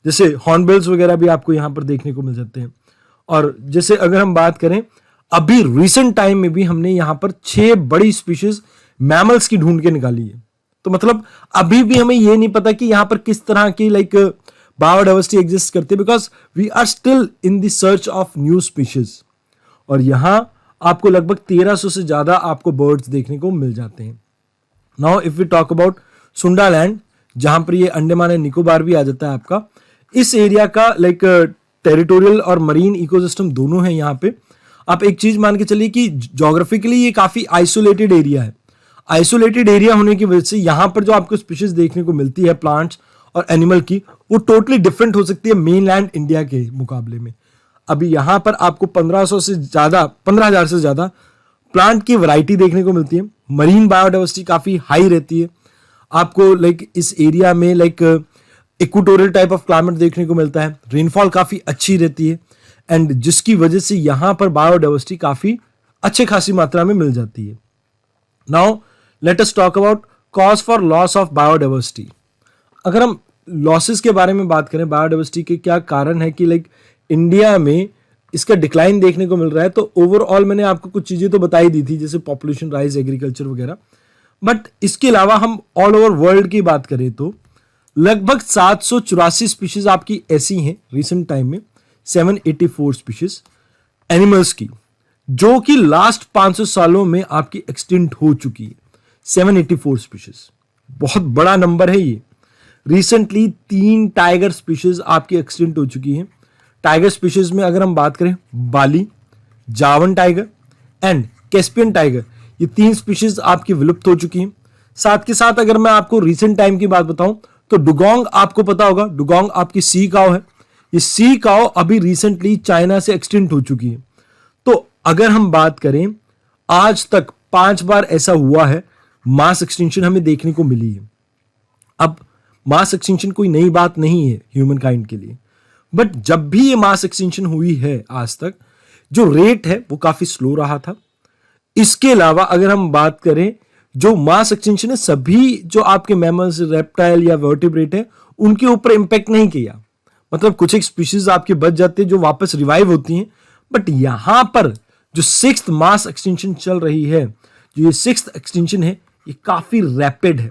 A: जैसे हॉर्नबिल्स वगैरह भी आपको यहां पर देखने को मिल जाते हैं। और जैसे अगर हम बात करें, अभी रिसेंट टाइम में भी हमने यहां पर 6 बड़ी स्पीशीज मैमल्स की ढूंढ के निकाली है। तो मतलब अभी भी हमें ये नहीं पता कि यहां पर किस तरह की लाइक बायोडाइवर्सिटी एग्जिस्ट करती है, because we are still in the search of new species. और यहां आपको लगभग 1300 से ज्यादा आपको बर्ड्स देखने को मिल जाते हैं। Now if we talk about Sundaland, जहां पर ये अंडमान एंड निकोबार भी आ जाता है आपका, इस एरिया का लाइक टेरिटोरियल और मरीन इकोसिस्टम दोनों है। यहाँ पे आप एक चीज मान के चलिए कि ज्योग्राफिकली ये काफी आइसोलेटेड एरिया है। आइसोलेटेड एरिया होने की वजह से यहाँ पर जो आपको स्पीशीज देखने को मिलती है प्लांट्स और एनिमल की, वो टोटली डिफरेंट हो सकती है मेनलैंड इंडिया के मुकाबले में। अभी यहाँ पर आपको 1500 से ज्यादा 15,000 से ज्यादा प्लांट की वैरायटी देखने को मिलती है। मरीन बायोडाइवर्सिटी काफी हाई रहती है। आपको लाइक इस एरिया में like equatorial type of climate देखने को मिलता है। रेनफॉल काफी अच्छी रहती है, एंड जिसकी वजह से यहां पर बायोडाइवर्सिटी काफी अच्छे खासी मात्रा में मिल जाती है। Now let us talk about cause for loss of biodiversity. अगर हम लॉसेस के बारे में बात करें, बायोडाइवर्सिटी के क्या कारण है कि लाइक इंडिया में इसका डिक्लाइन देखने को मिल रहा है, तो ओवरऑल मैंने आपको कुछ चीजें तो बताई दी थी, जैसे पॉपुलेशन राइज, एग्रीकल्चर वगैरह। बट इसके अलावा हम ऑल ओवर वर्ल्ड की बात करें तो लगभग 784 स्पीशीज आपकी ऐसी हैं रिसेंट टाइम में, 784 स्पीशीज एनिमल्स की, जो कि लास्ट 500 सालों में आपकी एक्सटिंक्ट हो चुकी है। 784 स्पीशीज बहुत बड़ा नंबर है ये। रिसेंटली 3 टाइगर स्पीशीज आपकी एक्सटिंक्ट हो चुकी हैं। टाइगर स्पीशीज में अगर हम बात करें, बाली, जावन टाइगर एंड कैस्पियन टाइगर, ये 3 स्पीशीज आपकी विलुप्त हो चुकी हैं। साथ के साथ अगर मैं आपको रिसेंट टाइम की बात बताऊं तो डुगोंग आपको पता होगा, डुगोंग आपकी सी काउ है, ये सी काओ अभी रिसेंटली चाइना से एक्सटिंक्ट हो चुकी है। तो अगर हम बात करें, आज तक 5 बार ऐसा हुआ है मास एक्सटिंक्शन हमें देखने को मिली है। अब मास एक्सटिंक्शन कोई नई बात नहीं है ह्यूमन काइंड के लिए, बट जब भी ये मास एक्सटिंक्शन हुई है आज तक, जो रेट है वो काफी स्लो रहा था। इसके अलावा अगर हम बात करें, जो मास एक्सटिंक्शन है सभी जो आपके मैमल्स, रेप्टाइल या वर्टिब्रेट है, उनके ऊपर इंपैक्ट नहीं किया। मतलब कुछ एक स्पीशीज आपके बच जाते हैं जो वापस रिवाइव होती हैं, बट यहां पर जो 6th मास एक्सटिंक्शन चल रही है, जो ये 6th एक्सटिंक्शन है, ये काफी रैपिड है।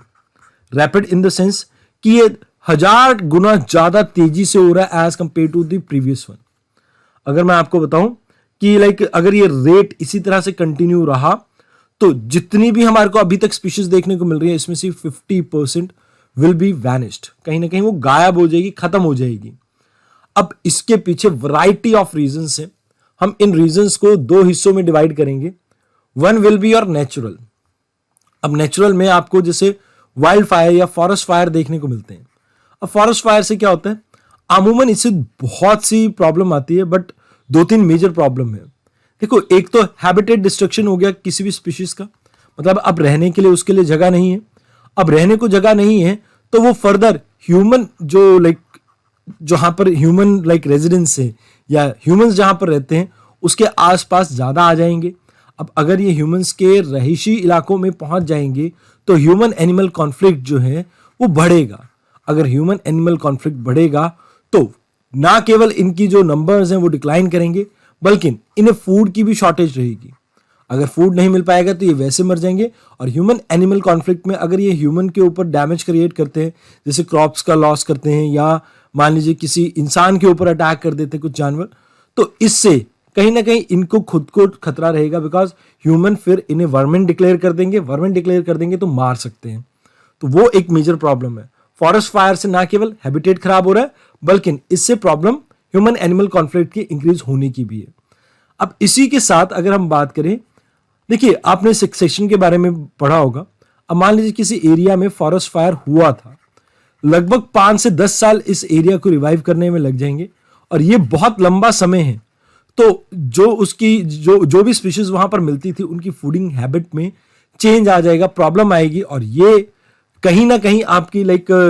A: रैपिड इन द सेंस कि ये 1000 गुना ज्यादा तेजी से हो रहा है as compare to the previous one. अगर मैं आपको बताऊं कि अगर ये रेट इसी तरह से कंटिन्यू रहा तो जितनी भी हमारे को अभी तक स्पीशीज देखने को मिल रही है, इसमें से 50% विल बी वैनिश्ड, कहीं ना कहीं वो गायब हो जाएगी, खत्म हो जाएगी। अब इसके पीछे वैरायटी ऑफ रीजंस है। हम इन रीजंस को 2 हिस्सों में डिवाइड करेंगे। One will be your natural. अब नेचुरल में आपको जैसे वाइल्ड फायर या फॉरेस्ट फायर देखने को मिलते हैं। अब फॉरेस्ट फायर से क्या होता है, अमूमन इससे बहुत सी प्रॉब्लम आती है, बट 2-3 मेजर प्रॉब्लम है। देखो, एक तो हैबिटेट डिस्ट्रक्शन हो गया किसी भी स्पीशीज का, मतलब अब रहने के लिए उसके लिए जगह नहीं है। अब रहने को जगह नहीं है तो वो फर्दर ह्यूमन जो जहां पर ह्यूमन रेजिडेंस है या ह्यूमंस जहां पर रहते हैं उसके आसपास ज्यादा आ जाएंगे। अब अगर ये ह्यूमंस के रहीशी इलाकों में पहुंच जाएंगे तो ह्यूमन एनिमल कॉन्फ्लिक्ट जो है वो बढ़ेगा। अगर ह्यूमन एनिमल कॉन्फ्लिक्ट बढ़ेगा तो ना केवल इनकी जो नंबर्स हैं वो डिक्लाइन करेंगे, बल्कि इन्हें फूड की भी शॉर्टेज रहेगी। अगर फूड नहीं मिल पाएगा तो ये वैसे मर जाएंगे। और ह्यूमन एनिमल कॉन्फ्लिक्ट में अगर ये ह्यूमन के ऊपर डैमेज क्रिएट करते हैं, जैसे क्रॉप्स का लॉस करते हैं या मान लीजिए किसी इंसान के ऊपर अटैक कर देते हैं कुछ जानवर, तो इससे कहीं ना कहीं इनको खुद को खतरा रहेगा, बिकॉज ह्यूमन फिर इन्हें वर्मिन डिक्लेयर कर देंगे। वर्मिन डिक्लेयर कर देंगे तो मार सकते हैं। तो वो एक मेजर प्रॉब्लम है। फॉरेस्ट फायर से ना केवल हैबिटेट खराब हो रहा है, बल्कि इससे प्रॉब्लम ह्यूमन एनिमल कॉन्फ्लिक्ट की इंक्रीज होने की भी है। अब इसी के साथ अगर हम बात करें, देखिए आपने सक्सेशन के बारे में पढ़ा होगा। अब मान लीजिए किसी एरिया में फॉरेस्ट फायर हुआ था, लगभग 5 से 10 साल इस एरिया को रिवाइव करने में लग जाएंगे, और ये बहुत लंबा समय है। तो जो उसकी जो भी स्पीशीज वहां पर मिलती थी उनकी फूडिंग हैबिट में चेंज आ जाएगा, प्रॉब्लम आएगी, और ये कहीं ना कहीं आपकी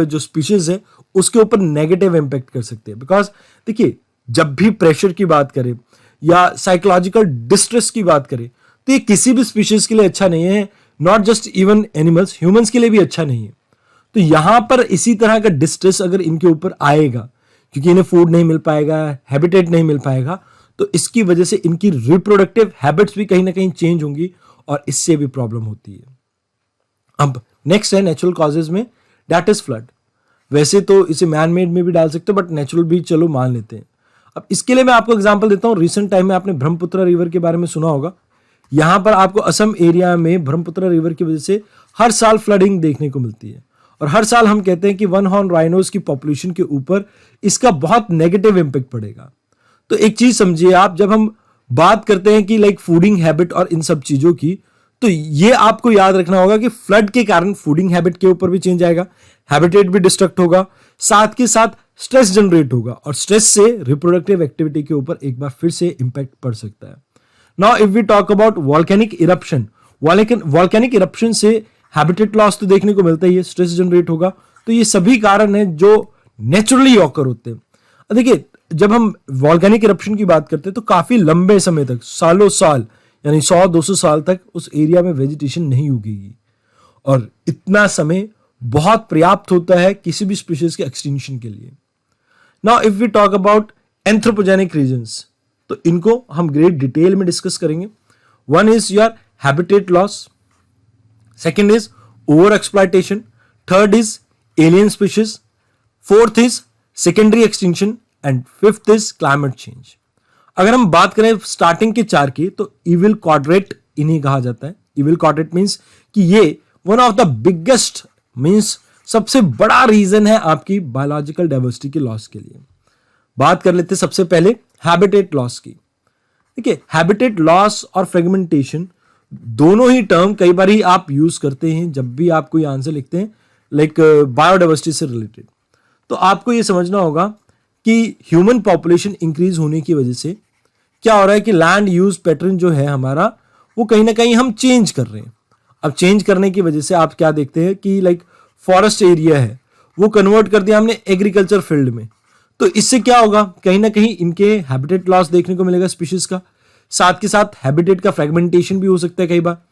A: जो स्पीशीज है उसके ऊपर नेगेटिव इंपैक्ट कर सकते हैं। बिकॉज देखिए, जब भी प्रेशर की बात करें या साइकोलॉजिकल डिस्ट्रेस की बात करें तो ये किसी भी स्पीशीज के लिए अच्छा नहीं है। Not just even animals, humans के लिए भी अच्छा नहीं है। तो यहां पर इसी तरह का डिस्ट्रेस अगर इनके ऊपर आएगा, क्योंकि इन्हें फूड नहीं मिल पाएगा, हैबिटेट नहीं मिल पाएगा, तो इसकी वजह से इनकी रिप्रोडक्टिव हैबिट्स भी कहीं ना कहीं चेंज होंगी, और इससे भी प्रॉब्लम होती है। अब नेक्स्ट है नेचुरल कॉजेज में, दैट इज फ्लड। वैसे तो इसे मैन मेड में भी डाल सकते हो, बट नेचुरल भी चलो मान लेते हैं। अब इसके लिए मैं आपको एग्जांपल देता हूं। रिसेंट टाइम में आपने ब्रह्मपुत्र रिवर के बारे में सुना होगा। यहां पर आपको असम एरिया में ब्रह्मपुत्र रिवर की वजह से हर साल फ्लडिंग देखने को मिलती है, और हर साल हम कहते हैं कि वन हॉर्न राइनोज की पॉपुलेशन के ऊपर इसका बहुत नेगेटिव इंपैक्ट पड़ेगा। तो एक चीज समझिए आप, जब हम बात करते हैं कि फूडिंग हैबिट और इन सब चीजों की, तो ये आपको याद रखना होगा कि फ्लड के कारण फूडिंग हैबिट के ऊपर भी चेंज आएगा, हैबिटेट भी डिस्ट्रक्ट होगा, साथ के साथ स्ट्रेस जनरेट होगा, और स्ट्रेस से रिप्रोडक्टिव एक्टिविटी के ऊपर एक बार फिर से इंपैक्ट पड़ सकता है। Now if we talk about volcanic eruption, volcanic eruption से हैबिटेट लॉस तो देखने को मिलता ही है, स्ट्रेस जनरेट होगा। तो ये सभी कारण हैं जो नेचुरली ऑकर होते हैं। देखिए, जब हम वॉल्केनिक इरप्शन की बात करते हैं तो काफी लंबे समय तक, सालों साल, यानी 100-200 साल तक उस एरिया में वेजिटेशन नहीं उगेगी, और इतना समय बहुत पर्याप्त होता है किसी भी स्पीशीज के एक्सटिंक्शन के लिए। Now if we talk about anthropogenic reasons, तो इनको हम ग्रेट डिटेल में डिस्कस करेंगे। One is your habitat loss, second is over exploitation, third is alien species, fourth is secondary extinction, and fifth is climate change. अगर हम बात करें starting के 4 की, तो इविल क्वाड्रेट इन्हीं कहा जाता है। इविल क्वाड्रेट मीन्स कि ये one of the biggest, means सबसे बड़ा रीजन है आपकी बायोलॉजिकल डाइवर्सिटी के लॉस के लिए। बात कर लेते हैं सबसे पहले हैबिटेट लॉस की। देखिए, हैबिटेट लॉस और फ्रेगमेंटेशन दोनों ही टर्म कई बार ही आप यूज करते हैं जब भी आप कोई आंसर लिखते हैं बायोडाइवर्सिटी से रिलेटेड। तो आपको ये समझना होगा कि ह्यूमन पॉपुलेशन इंक्रीज होने की वजह से क्या हो रहा है कि लैंड यूज पैटर्न जो है हमारा, वो कहीं ना कहीं हम चेंज कर रहे हैं। अब चेंज करने की वजह से आप क्या देखते हैं कि लाइक फॉरेस्ट एरिया है वो कन्वर्ट कर दिया हमने एग्रीकल्चर फील्ड में। तो इससे क्या होगा, कहीं ना कहीं इनके हैबिटेट लॉस देखने को मिलेगा स्पीशीज का, साथ के साथ हैबिटेट का फ्रेगमेंटेशन भी हो सकता है कई बार।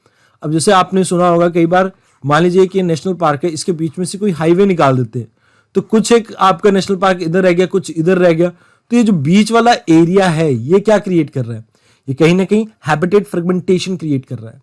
A: अब जैसे आपने सुना होगा कई बार, मान लीजिए कि नेशनल पार्क है, इसके बीच में से कोई हाईवे निकाल देते हैं, तो कुछ एक आपका नेशनल पार्क इधर रह गया, कुछ इधर रह गया। तो ये जो बीच वाला एरिया है ये क्या क्रिएट कर रहा है, ये कहीं ना कहीं हैबिटेट फ्रेगमेंटेशन क्रिएट कर रहा है।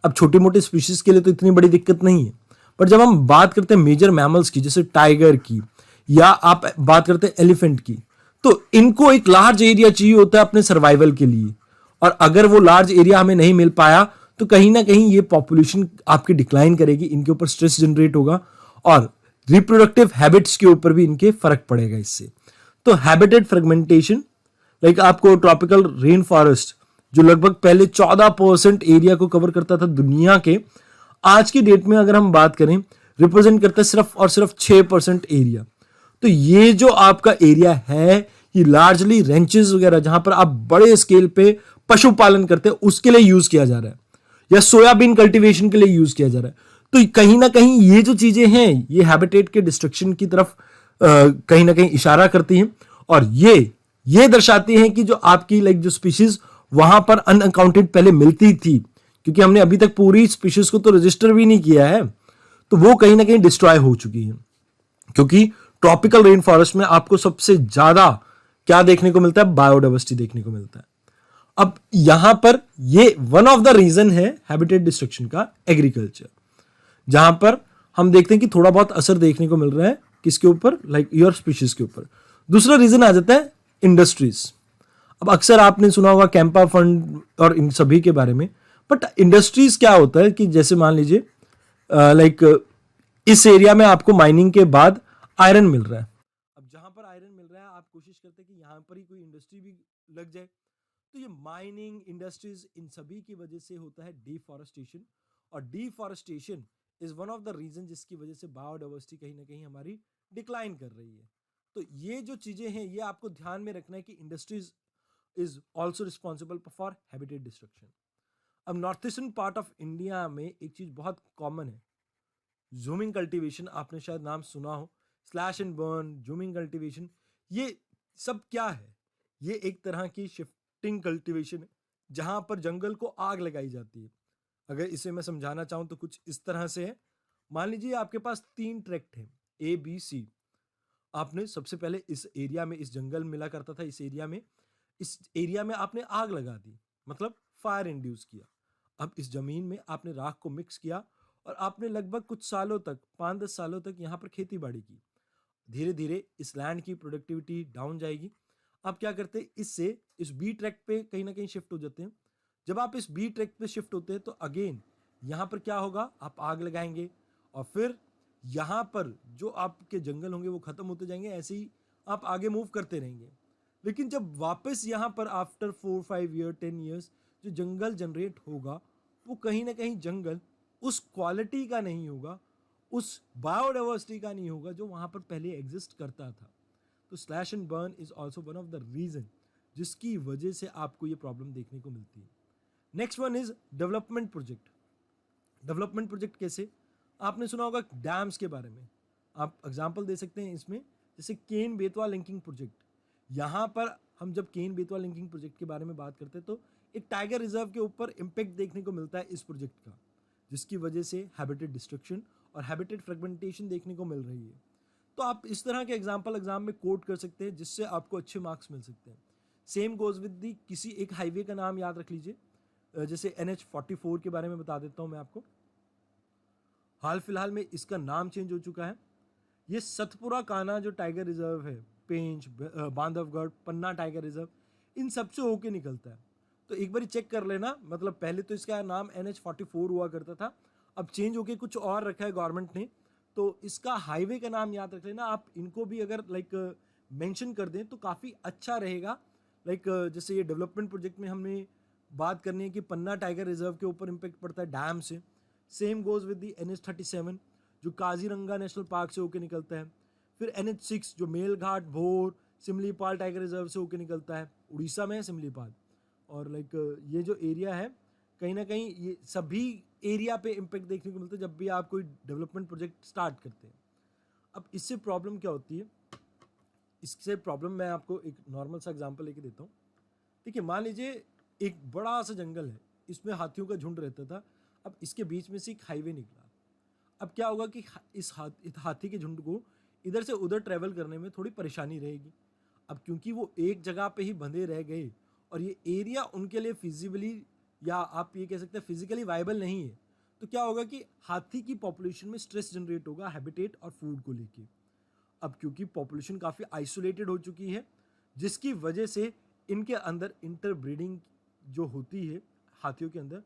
A: अब छोटे मोटे स्पीशीज के लिए तो इतनी बड़ी दिक्कत नहीं है, पर जब हम बात करते हैं मेजर मैमल्स की, जैसे टाइगर की, या आप बात करते हैं एलिफेंट की, तो इनको एक लार्ज एरिया चाहिए होता है अपने सर्वाइवल के लिए। और अगर वो लार्ज एरिया हमें नहीं मिल पाया तो कहीं ना कहीं ये पॉपुलेशन आपकी डिक्लाइन करेगी, इनके ऊपर स्ट्रेस जनरेट होगा और रिप्रोडक्टिव हैबिट्स के ऊपर भी इनके फर्क पड़ेगा इससे। तो हैबिटेट फ्रेगमेंटेशन, लाइक आपको ट्रॉपिकल रेन फॉरेस्ट जो लगभग पहले 14% एरिया को कवर करता था दुनिया के, आज की डेट में अगर हम बात करें रिप्रेजेंट करता है सिर्फ और सिर्फ 6% एरिया। तो ये जो आपका एरिया है ये लार्जली रेंचेस वगैरह जहां पर आप बड़े स्केल पे पशुपालन करते हैं उसके लिए यूज किया जा रहा है, या सोयाबीन कल्टीवेशन के लिए यूज किया जा रहा है। तो कहीं ना कहीं ये जो चीजें हैं ये हैबिटेट के डिस्ट्रक्शन की तरफ कहीं ना कहीं इशारा करती हैं, और ये दर्शाती हैं कि जो आपकी लाइक जो स्पीशीज वहां पर अनअकाउंटेड पहले मिलती थी, क्योंकि हमने अभी तक पूरी स्पीशीज को तो रजिस्टर भी नहीं किया है, तो वो कहीं ना कहीं डिस्ट्रॉय हो चुकी है। क्योंकि ट्रॉपिकल रेन फॉरेस्ट में आपको सबसे ज्यादा क्या देखने को मिलता है, बायोडाइवर्सिटी देखने को मिलता है। अब यहां पर ये वन ऑफ द रीजन है हैबिटेट डिस्ट्रक्शन का एग्रीकल्चर, जहां पर हम देखते हैं कि थोड़ा बहुत असर देखने को मिल रहा है किसके ऊपर, लाइक योर स्पीशीज के ऊपर। दूसरा रीजन आ जाता है इंडस्ट्रीज। अब अक्सर आपने सुना होगा कैंपा फंड और इन सभी के बारे में, बट इंडस्ट्रीज क्या होता है कि जैसे मान लीजिए लाइक इस एरिया में आपको माइनिंग के बाद आयरन मिल रहा है। अब जहां पर आयरन मिल रहा है आप कोशिश करते हैं कि यहां पर ही कोई इंडस्ट्री भी लग जाए। तो ये माइनिंग इंडस्ट्रीज इन सभी की वजह से होता है डिफॉरेस्टेशन, और deforestation is one of the reason जिसकी वजह से बायोडाइवर्सिटी कहीं ना कहीं हमारी डिक्लाइन कर रही है। तो ये जो चीजें हैं ये आपको ध्यान में रखना है कि industries is also responsible for habitat destruction. अब north eastern part of India में एक चीज बहुत कॉमन है, जूमिंग कल्टीवेशन, आपने शायद नाम सुना हो, slash and burn, zooming cultivation, ये सब क्या है, ये एक तरह की शिफ्टिंग कल्टीवेशन है जहां पर जंगल को आग लगाई जाती है। अगर इसे मैं समझाना चाहूं तो कुछ इस तरह से है। मान लीजिए आपके पास 3 ट्रैक्ट हैं ए बी सी, आपने सबसे पहले इस एरिया में, इस जंगल मिला करता था, इस एरिया में आपने आग लगा दी, मतलब फायर इंड्यूस किया। अब इस जमीन में आपने राख को मिक्स किया और आपने लगभग कुछ सालों तक, 5-10 सालों तक यहाँ पर खेती बाड़ी की। धीरे धीरे इस लैंड की प्रोडक्टिविटी डाउन जाएगी। आप क्या करते हैं, इससे इस बी ट्रैक पे कहीं ना कहीं शिफ्ट हो जाते हैं। जब आप इस बी ट्रैक पे शिफ्ट होते हैं तो अगेन यहाँ पर क्या होगा, आप आग लगाएंगे और फिर यहाँ पर जो आपके जंगल होंगे वो खत्म होते जाएंगे, ऐसे ही आप आगे मूव करते रहेंगे। लेकिन जब वापस यहाँ पर आफ्टर 4-5 ईयर 10 ईयर्स जो जंगल जनरेट होगा वो कहीं ना कहीं जंगल उस क्वालिटी का नहीं होगा, उस बायोडाइवर्सिटी का नहीं होगा जो वहां पर पहले एग्जिस्ट करता था। तो slash and burn is also one of the reason जिसकी वजह से आपको ये प्रॉब्लम देखने को मिलती है। Next one is development project. Development project कैसे, आपने सुना होगा डैम्स के बारे में, आप एग्जाम्पल दे सकते हैं इसमें, जैसे केन बेतवा लिंकिंग प्रोजेक्ट। यहाँ पर हम जब केन बेतवा लिंकिंग प्रोजेक्ट के बारे में बात करते हैं तो एक टाइगर रिजर्व के ऊपर इम्पैक्ट देखने को मिलता है इस प्रोजेक्ट का, जिसकी वजह से हैबिटेट डिस्ट्रक्शन और हैबिटेट फ्रेगमेंटेशन देखने को मिल रही है। तो आप इस तरह के एग्जाम्पल एग्जाम में कोट कर सकते हैं जिससे आपको अच्छे मार्क्स मिल सकते हैं। सेम गोज विद दी, किसी एक हाईवे का नाम याद रख लीजिए, जैसे NH44 के बारे में बता देता हूं मैं आपको। हाल फिलहाल में इसका नाम चेंज हो चुका है। ये सतपुरा कान्हा जो टाइगर रिजर्व है, पेंच, बांधवगढ़, पन्ना टाइगर रिजर्व, इन सबसे होके निकलता है। तो एक बार चेक कर लेना, मतलब पहले तो इसका नाम NH44 हुआ करता था, अब चेंज होके कुछ और रखा है गवर्नमेंट ने, तो इसका हाईवे का नाम याद रख लेना। आप इनको भी अगर लाइक मेंशन कर दें तो काफ़ी अच्छा रहेगा। लाइक जैसे ये डेवलपमेंट प्रोजेक्ट में हमने बात करनी है कि पन्ना टाइगर रिजर्व के ऊपर इम्पैक्ट पड़ता है डैम से। Same goes with the NH37 जो काजीरंगा नेशनल पार्क से होकर निकलता है। फिर NH6 जो मेलघाट, भोर, सिमलीपाल टाइगर रिजर्व से होकर निकलता है, उड़ीसा में है सिमलीपाल। और लाइक ये जो एरिया है कहीं ना कहीं ये सभी एरिया पे इम्पेक्ट देखने को मिलता है जब भी आप कोई डेवलपमेंट प्रोजेक्ट स्टार्ट करते हैं। अब इससे प्रॉब्लम क्या होती है, इससे प्रॉब्लम मैं आपको एक नॉर्मल सा एग्जांपल लेके देता हूँ। देखिए मान लीजिए एक बड़ा सा जंगल है, इसमें हाथियों का झुंड रहता था। अब इसके बीच में से एक हाईवे निकला। अब क्या होगा कि इस हाथी के झुंड को इधर से उधर ट्रैवल करने में थोड़ी परेशानी रहेगी। अब क्योंकि वो एक जगह पे ही बंधे रह गए और ये एरिया उनके लिए फिजिबली या आप ये कह सकते हैं फिजिकली वायबल नहीं है, तो क्या होगा कि हाथी की पॉपुलेशन में स्ट्रेस जनरेट होगा हैबिटेट और फूड को लेके। अब क्योंकि पॉपुलेशन काफ़ी आइसोलेटेड हो चुकी है, जिसकी वजह से इनके अंदर इंटरब्रीडिंग जो होती है हाथियों के अंदर,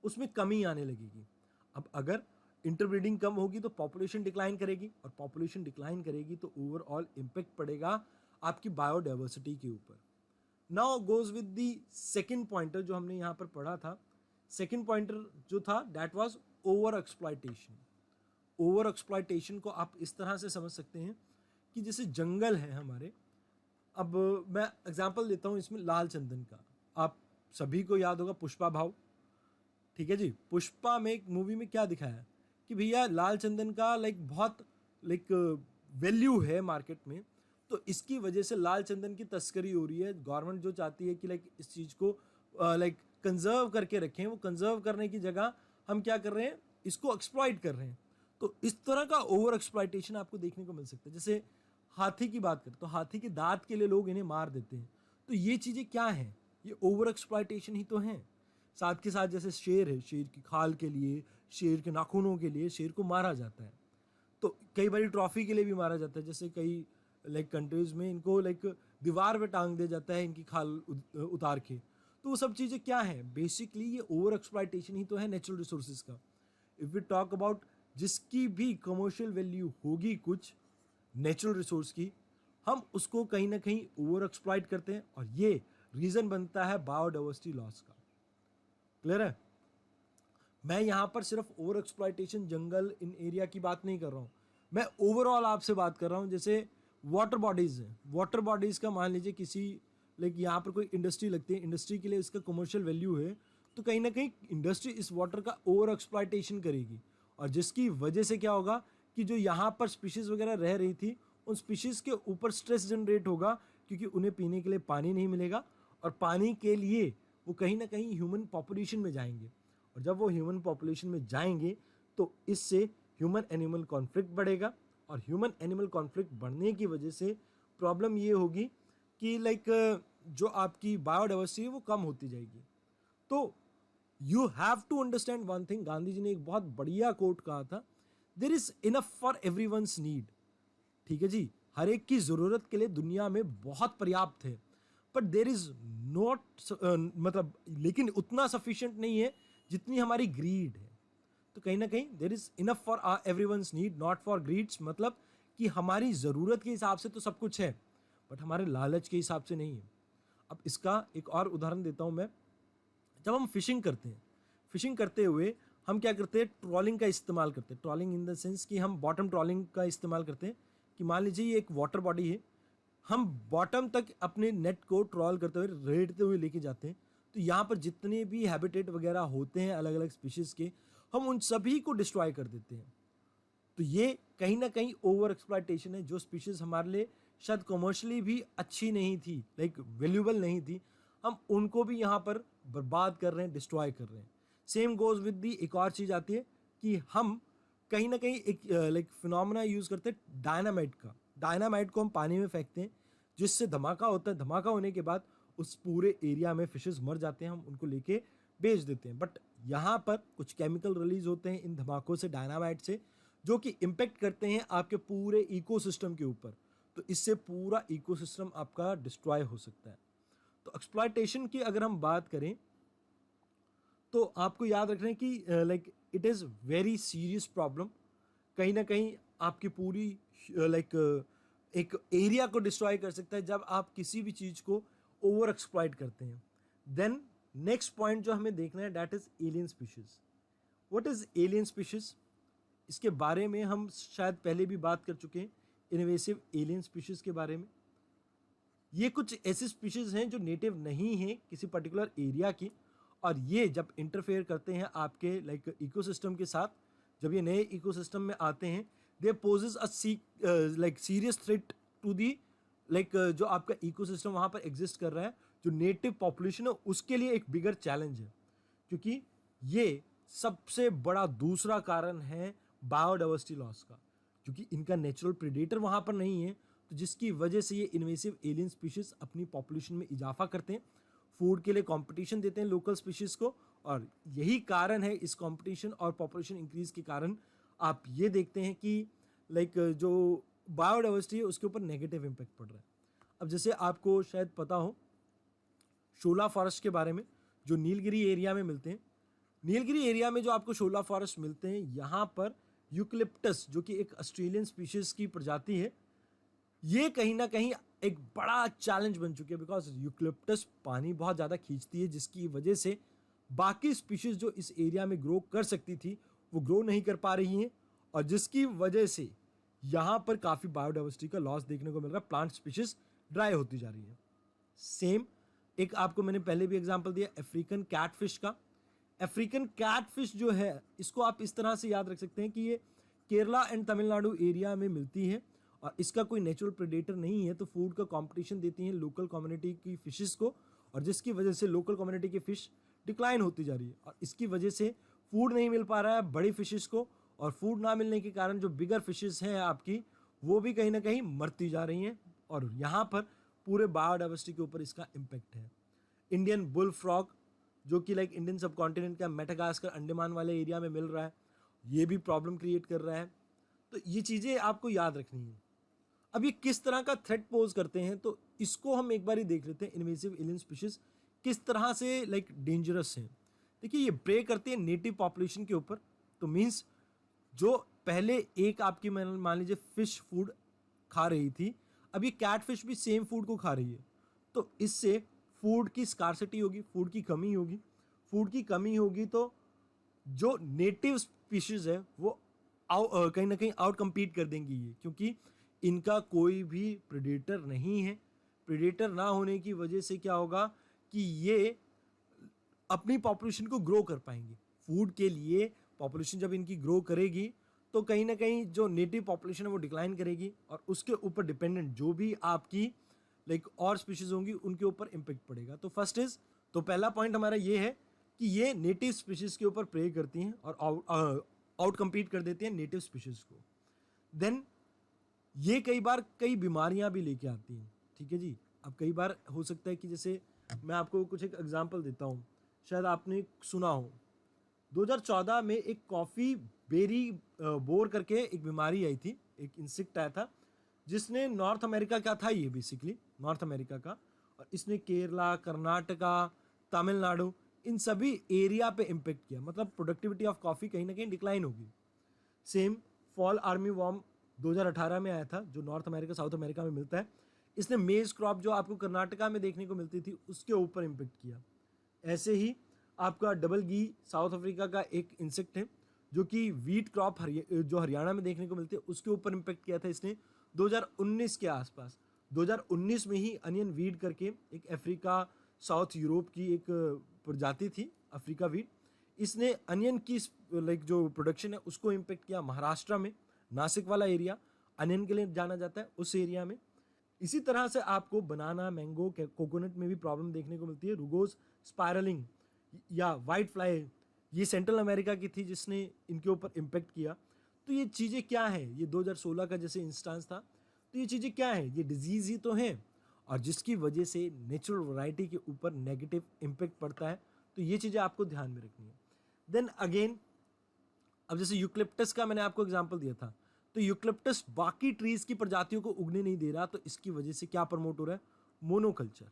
A: उसमें कमी आने लगेगी। अब अगर इंटरब्रीडिंग कम होगी तो पॉपुलेशन डिक्लाइन करेगी, और पॉपुलेशन डिक्लाइन करेगी तो ओवरऑल इम्पैक्ट पड़ेगा आपकी बायोडाइवर्सिटी के ऊपर। Now goes with the second pointer जो हमने यहाँ पर पढ़ा था। सेकेंड पॉइंटर जो था that was over exploitation. Over exploitation को आप इस तरह से समझ सकते हैं कि जैसे जंगल है हमारे, अब मैं एग्जांपल देता हूँ इसमें लाल चंदन का। आप सभी को याद होगा पुष्पा भाव, ठीक है जी। पुष्पा में एक मूवी में क्या दिखाया कि भैया लाल चंदन का लाइक बहुत लाइक वैल्यू है मार्केट में, तो इसकी वजह से लाल चंदन की तस्करी हो रही है। गवर्नमेंट जो चाहती है कि लाइक इस चीज़ को लाइक कंजर्व करके रखें, वो कंजर्व करने की जगह हम क्या कर रहे हैं, इसको एक्सप्लॉइट कर रहे हैं। तो इस तरह का ओवर एक्सप्लॉइटेशन आपको देखने को मिल सकता है। जैसे हाथी की बात करें तो हाथी के दांत के लिए लोग इन्हें मार देते हैं, तो ये चीज़ें क्या हैं, ये ओवर एक्सप्लॉइटेशन ही तो हैं। साथ के साथ जैसे शेर है, शेर की खाल के लिए, शेर के नाखूनों के लिए शेर को मारा जाता है, तो कई बार ट्रॉफी के लिए भी मारा जाता है। जैसे कई लाइक कंट्रीज में इनको लाइक दीवार पे टांग दिया जाता है इनकी खाल उतार के। तो वो सब चीज़ें क्या है, बेसिकली ये ओवर एक्सप्लॉइटेशन ही तो है नेचुरल रिसोर्सेज का। इफ़ वी टॉक अबाउट जिसकी भी कमर्शियल वैल्यू होगी कुछ नेचुरल रिसोर्स की, हम उसको कहीं ना कहीं ओवर एक्सप्लॉइट करते हैं, और ये रीज़न बनता है बायोडाइवर्सिटी लॉस का। क्लियर है? मैं यहां पर सिर्फ ओवर एक्सप्लॉइटेशन जंगल इन एरिया की बात नहीं कर रहा हूं, मैं ओवरऑल आपसे बात कर रहा हूं। जैसे वाटर बॉडीज है, वाटर बॉडीज का मान लीजिए किसी लाइक यहाँ पर कोई इंडस्ट्री लगती है, इंडस्ट्री के लिए इसका कमर्शियल वैल्यू है, तो कहीं ना कहीं इंडस्ट्री इस वाटर का ओवर एक्सप्लॉइटेशन करेगी, और जिसकी वजह से क्या होगा कि जो यहाँ पर स्पीशीज़ वगैरह रह रही थी उन स्पीशीज़ के ऊपर स्ट्रेस जनरेट होगा, क्योंकि उन्हें पीने के लिए पानी नहीं मिलेगा, और पानी के लिए वो कहीं ना कहीं ह्यूमन पॉपुलेशन में जाएंगे, और जब वो ह्यूमन पॉपुलेशन में जाएंगे तो इससे ह्यूमन एनिमल कॉन्फ्लिक्ट बढ़ेगा, और ह्यूमन एनिमल कॉन्फ्लिक्ट बढ़ने की वजह से प्रॉब्लम ये होगी कि लाइक जो आपकी बायोडाइवर्सिटी है वो कम होती जाएगी। तो you have to understand one thing, Gandhi ji ने एक बहुत बढ़िया कोट कहा था, there is enough for everyone's need. ठीक है जी, हर एक की ज़रूरत के लिए दुनिया में बहुत पर्याप्त है, बट देर इज नॉट मतलब लेकिन उतना सफिशिएंट नहीं है जितनी हमारी ग्रीड है। तो कहीं ना कहीं there is enough for everyone's need not for grids, मतलब कि हमारी ज़रूरत के हिसाब से तो सब कुछ है, बट हमारे लालच के हिसाब से नहीं है। अब इसका एक और उदाहरण देता हूँ मैं। जब हम फिशिंग करते हैं, फिशिंग करते हुए हम क्या करते हैं, ट्रॉलिंग का इस्तेमाल करते हैं। ट्रॉलिंग इन द सेंस कि हम बॉटम ट्रॉलिंग का इस्तेमाल करते हैं, कि मान लीजिए ये एक वाटर बॉडी है, हम बॉटम तक अपने नेट को ट्रॉल करते हुए रेड़ते हुए लेके जाते हैं, तो यहाँ पर जितने भी हैबिटेट वगैरह होते हैं अलग अलग स्पीशीज़ के, हम उन सभी को डिस्ट्रॉय कर देते हैं। तो ये कहीं ना कहीं ओवर एक्सप्लॉइटेशन है। जो स्पीशीज़ हमारे लिए शायद कमर्शियली भी अच्छी नहीं थी, लाइक वैल्यूबल नहीं थी, हम उनको भी यहाँ पर बर्बाद कर रहे हैं, डिस्ट्रॉय कर रहे हैं। सेम गोज विद दी एक और चीज़ आती है कि हम कहीं ना कहीं एक लाइक फिनोमेना यूज़ करते हैं डायनामाइट का। डायनामाइट को हम पानी में फेंकते हैं, जिससे धमाका होता है, धमाका होने के बाद उस पूरे एरिया में फिशेस मर जाते हैं, हम उनको लेके बेच देते हैं। बट यहाँ पर कुछ केमिकल रिलीज होते हैं इन धमाकों से, डायनामाइट से, जो कि इम्पेक्ट करते हैं आपके पूरे इकोसिस्टम के ऊपर। तो इससे पूरा इकोसिस्टम आपका डिस्ट्रॉय हो सकता है। तो एक्सप्लॉयटेशन की अगर हम बात करें तो आपको याद रखना है कि like it is very serious problem. कहीं ना कहीं आपकी पूरी लाइक एक एरिया को डिस्ट्रॉय कर सकता है जब आप किसी भी चीज़ को ओवर एक्सप्लॉइट करते हैं। देन नेक्स्ट पॉइंट जो हमें देखना है that is alien species. What is alien species, इसके बारे में हम शायद पहले भी बात कर चुके हैं, इनवेसिव एलियन स्पीशीज के बारे में। ये कुछ ऐसी स्पीशीज हैं जो नेटिव नहीं है किसी पर्टिकुलर एरिया की, और ये जब इंटरफेयर करते हैं आपके लाइक इकोसिस्टम के साथ, जब ये नए इकोसिस्टम में आते हैं, they poses a like serious threat to the like जो आपका इकोसिस्टम वहाँ पर एग्जिस्ट कर रहा है, जो नेटिव पॉपुलेशन है उसके लिए एक बिगर चैलेंज है, क्योंकि ये सबसे बड़ा दूसरा कारण है बायोडाइवर्सिटी लॉस का, क्योंकि इनका नेचुरल प्रेडेटर वहाँ पर नहीं है, तो जिसकी वजह से ये इन्वेसिव एलियन स्पीशीज अपनी पॉपुलेशन में इजाफा करते हैं, फूड के लिए कंपटीशन देते हैं लोकल स्पीशीज को, और यही कारण है इस कंपटीशन और पॉपुलेशन इंक्रीज के कारण आप ये देखते हैं कि लाइक जो बायोडाइवर्सिटी है उसके ऊपर नेगेटिव इम्पैक्ट पड़ रहा है। अब जैसे आपको शायद पता हो शोला फॉरेस्ट के बारे में, जो नीलगिरी एरिया में मिलते हैं। नीलगिरी एरिया में जो आपको शोला फॉरेस्ट मिलते हैं, यहाँ पर यूकलिप्टस जो कि एक ऑस्ट्रेलियन स्पीशीज की प्रजाति है, ये कहीं ना कहीं एक बड़ा चैलेंज बन चुकी है, बिकॉज यूकलिप्टस पानी बहुत ज़्यादा खींचती है, जिसकी वजह से बाकी स्पीशीज जो इस एरिया में ग्रो कर सकती थी वो ग्रो नहीं कर पा रही हैं, और जिसकी वजह से यहाँ पर काफ़ी बायोडाइवर्सिटी का लॉस देखने को मिल रहा है, प्लांट स्पीशीज ड्राई होती जा रही है। सेम एक आपको मैंने पहले भी एग्जांपल दिया अफ्रीकन कैटफिश का। अफ्रीकन कैटफिश जो है, इसको आप इस तरह से याद रख सकते हैं कि ये केरला एंड तमिलनाडु एरिया में मिलती है, और इसका कोई नेचुरल प्रेडेटर नहीं है, तो फूड का कंपटीशन देती हैं लोकल कम्युनिटी की फिशेस को, और जिसकी वजह से लोकल कम्युनिटी की फिश डिक्लाइन होती जा रही है, और इसकी वजह से फूड नहीं मिल पा रहा है बड़ी फिशेस को, और फूड ना मिलने के कारण जो बिगर फिशेस हैं आपकी, वो भी कहीं ना कहीं मरती जा रही हैं, और यहाँ पर पूरे बायोडाइवर्सिटी के ऊपर इसका इम्पैक्ट है। इंडियन बुल फ्रॉग जो कि लाइक इंडियन सब कॉन्टिनेंट का मेडागास्कर अंडमान वाले एरिया में मिल रहा है, ये भी प्रॉब्लम क्रिएट कर रहा है। तो ये चीज़ें आपको याद रखनी है। अब ये किस तरह का थ्रेट पोज करते हैं, तो इसको हम एक बार ही देख लेते हैं। इन्वेसिव एलियन स्पीशीज किस तरह से लाइक डेंजरस हैं। देखिए, ये प्रे करते हैं नेटिव पॉपुलेशन के ऊपर, तो मीन्स जो पहले एक आपकी मान लीजिए फिश फूड खा रही थी, अब ये कैटफिश भी सेम फूड को खा रही है, तो इससे फूड की स्कार्सिटी होगी, फूड की कमी होगी। फूड की कमी होगी तो जो नेटिव स्पीशीज है वो कहीं ना कहीं आउट कम्पीट कर देंगी ये, क्योंकि इनका कोई भी प्रेडेटर नहीं है। प्रेडेटर ना होने की वजह से क्या होगा कि ये अपनी पॉपुलेशन को ग्रो कर पाएंगे। फूड के लिए पॉपुलेशन जब इनकी ग्रो करेगी तो कहीं ना कहीं जो नेटिव पॉपुलेशन है वो डिक्लाइन करेगी, और उसके ऊपर डिपेंडेंट जो भी आपकी लाइक और स्पीशीज होंगी उनके ऊपर इम्पैक्ट पड़ेगा। तो फर्स्ट इज, तो पहला पॉइंट हमारा ये है कि ये नेटिव स्पीशीज के ऊपर प्रे करती हैं और आउट कम्पीट कर देती हैं नेटिव स्पीशीज को। देन ये कई बार कई बीमारियां भी लेके आती हैं, ठीक है जी। अब कई बार हो सकता है कि जैसे मैं आपको कुछ एक एग्जांपल देता हूँ, शायद आपने सुना हो 2014 में एक कॉफ़ी बेरी बोर करके एक बीमारी आई थी, एक इंसेक्ट आया था जिसने नॉर्थ अमेरिका का था, ये बेसिकली नॉर्थ अमेरिका का, और इसने केरला, कर्नाटका, तमिलनाडु इन सभी एरिया पे इम्पेक्ट किया। मतलब प्रोडक्टिविटी ऑफ कॉफ़ी कहीं ना कहीं डिक्लाइन होगी। सेम फॉल आर्मी वॉर्म 2018 में आया था, जो नॉर्थ अमेरिका साउथ अमेरिका में मिलता है। इसने मेज क्रॉप जो आपको कर्नाटका में देखने को मिलती थी उसके ऊपर इम्पेक्ट किया। ऐसे ही आपका डबल गी साउथ अफ्रीका का एक इंसेक्ट है जो कि वीट क्रॉप जो हरियाणा में देखने को मिलती है उसके ऊपर इम्पेक्ट किया था इसने 2019 के आसपास। 2019 में ही अनियन वीड करके एक अफ्रीका साउथ यूरोप की एक प्रजाति थी अफ्रीका वीड, इसने अनियन की लाइक जो प्रोडक्शन है उसको इम्पेक्ट किया। महाराष्ट्र में नासिक वाला एरिया अनियन के लिए जाना जाता है, उस एरिया में। इसी तरह से आपको बनाना, मैंगो, कोकोनट में भी प्रॉब्लम देखने को मिलती है। रुगोज स्पायरलिंग या वाइट फ्लाई, ये सेंट्रल अमेरिका की थी जिसने इनके ऊपर इम्पेक्ट किया। तो ये चीज़ें क्या है, ये 2016 का जैसे इंस्टांस था, तो ये चीज़ें क्या है, ये डिजीज़ ही तो हैं, और जिसकी वजह से नेचुरल वैरायटी के ऊपर नेगेटिव इम्पेक्ट पड़ता है। तो ये चीज़ें आपको ध्यान में रखनी है। देन अगेन, अब जैसे यूक्लिप्टस का मैंने आपको एग्जांपल दिया था, तो यूक्लिप्टस बाकी ट्रीज की प्रजातियों को उगने नहीं दे रहा, तो इसकी वजह से क्या प्रमोट हो रहा है, मोनोकल्चर।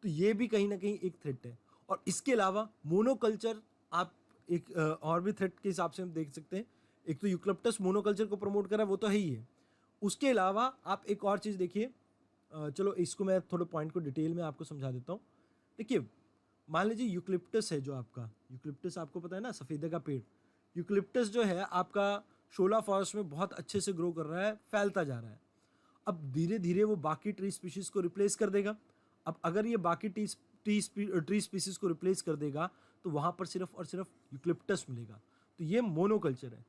A: तो ये भी कहीं ना कहीं एक थ्रेट है। और इसके अलावा मोनोकल्चर आप एक और भी थ्रेट के हिसाब से हम देख सकते हैं। एक तो यूक्लिप्टस मोनोकल्चर को प्रमोट कर रहा है, वो तो है ही है। उसके अलावा आप एक और चीज़ देखिए, चलो इसको मैं थोड़े पॉइंट को डिटेल में आपको समझा देता हूँ। देखिए, मान लीजिए यूक्लिप्टस है, जो आपका यूक्लिप्टस आपको पता है ना, सफ़ेदे का पेड़। यूक्लिप्टस जो है आपका शोला फॉरेस्ट में बहुत अच्छे से ग्रो कर रहा है, फैलता जा रहा है। अब धीरे धीरे वो बाकी ट्री स्पीशीज को रिप्लेस कर देगा। अब अगर ये बाकी ट्री स्पीसीज को रिप्लेस कर देगा तो वहां पर सिर्फ और सिर्फ यूकलिप्टस मिलेगा। तो ये मोनोकल्चर है,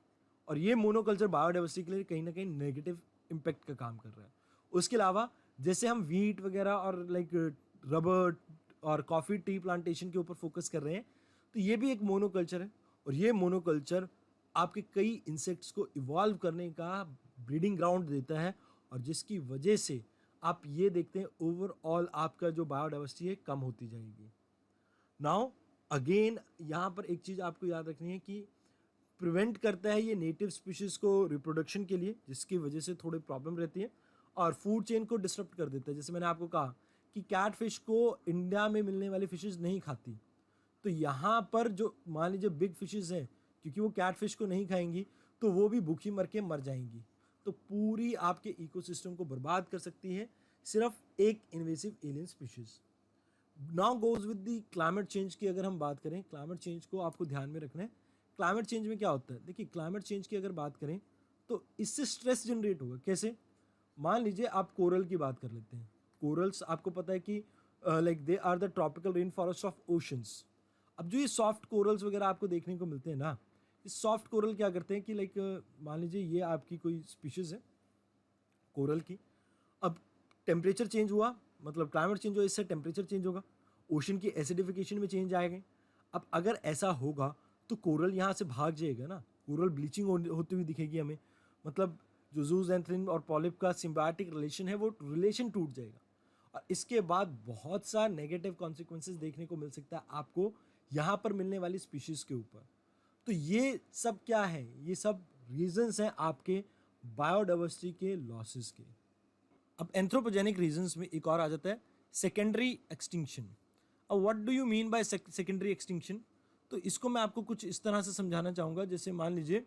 A: और ये मोनोकल्चर बायोडाइवर्सिटी के लिए कहीं ना कहीं नेगेटिव इम्पैक्ट का काम कर रहा है। उसके अलावा जैसे हम वीट वगैरह और लाइक रबर और कॉफ़ी टी प्लांटेशन के ऊपर फोकस कर रहे हैं, तो ये भी एक मोनोकल्चर है, और ये मोनोकल्चर आपके कई इंसेक्ट्स को इवॉल्व करने का ब्रीडिंग ग्राउंड देता है, और जिसकी वजह से आप ये देखते हैं ओवरऑल आपका जो बायोडाइवर्सिटी है कम होती जाएगी। नाउ अगेन यहाँ पर एक चीज़ आपको याद रखनी है कि प्रिवेंट करता है ये नेटिव स्पीशीज़ को रिप्रोडक्शन के लिए, जिसकी वजह से थोड़ी प्रॉब्लम रहती है, और फूड चेन को डिस्टर्ब कर देता है। जैसे मैंने आपको कहा कि कैट फिश को इंडिया में मिलने वाली फिशेज़ नहीं खाती, तो यहाँ पर जो मान लीजिए बिग फिशेज़ हैं, क्योंकि वो कैट फिश को नहीं खाएंगी तो वो भी भूखी मर के मर जाएंगी, तो पूरी आपके इकोसिस्टम को बर्बाद कर सकती है सिर्फ एक invasive alien species. Now goes with the climate change की अगर हम बात करें, क्लाइमेट चेंज को आपको ध्यान में रखना है। क्लाइमेट चेंज में क्या होता है, देखिए क्लाइमेट चेंज की अगर बात करें तो इससे स्ट्रेस जनरेट होगा। कैसे? मान लीजिए आप कोरल की बात कर लेते हैं। कोरल्स आपको पता है कि like they are the tropical rain forest of oceans. अब जो ये सॉफ्ट कोरल्स वगैरह आपको देखने को मिलते हैं ना, इस सॉफ्ट कोरल क्या करते हैं कि लाइक मान लीजिए ये आपकी कोई स्पीशीज़ है कोरल की, अब टेम्परेचर चेंज हुआ, मतलब क्लाइमेट चेंज हुआ, इससे टेम्परेचर चेंज होगा, ओशन की एसिडिफिकेशन में चेंज आएगा। अब अगर ऐसा होगा तो कोरल यहाँ से भाग जाएगा ना, कोरल ब्लीचिंग होती हुई दिखेगी हमें, मतलब जो जूज़ैंथरिन और पॉलिप का सिम्बायोटिक रिलेशन है वो रिलेशन टूट जाएगा, और इसके बाद बहुत सा नेगेटिव कॉन्सिक्वेंसेस देखने को मिल सकता है आपको यहाँ पर मिलने वाली स्पीशीज़ के ऊपर। तो ये सब क्या है, ये सब रीजंस हैं आपके बायोडाइवर्सिटी के लॉसेस के। अब एंथ्रोपोजेनिक रीजंस में एक और आ जाता है सेकेंडरी एक्सटिंक्शन। अब what do you mean by secondary extinction? तो इसको मैं आपको कुछ इस तरह से समझाना चाहूँगा। जैसे मान लीजिए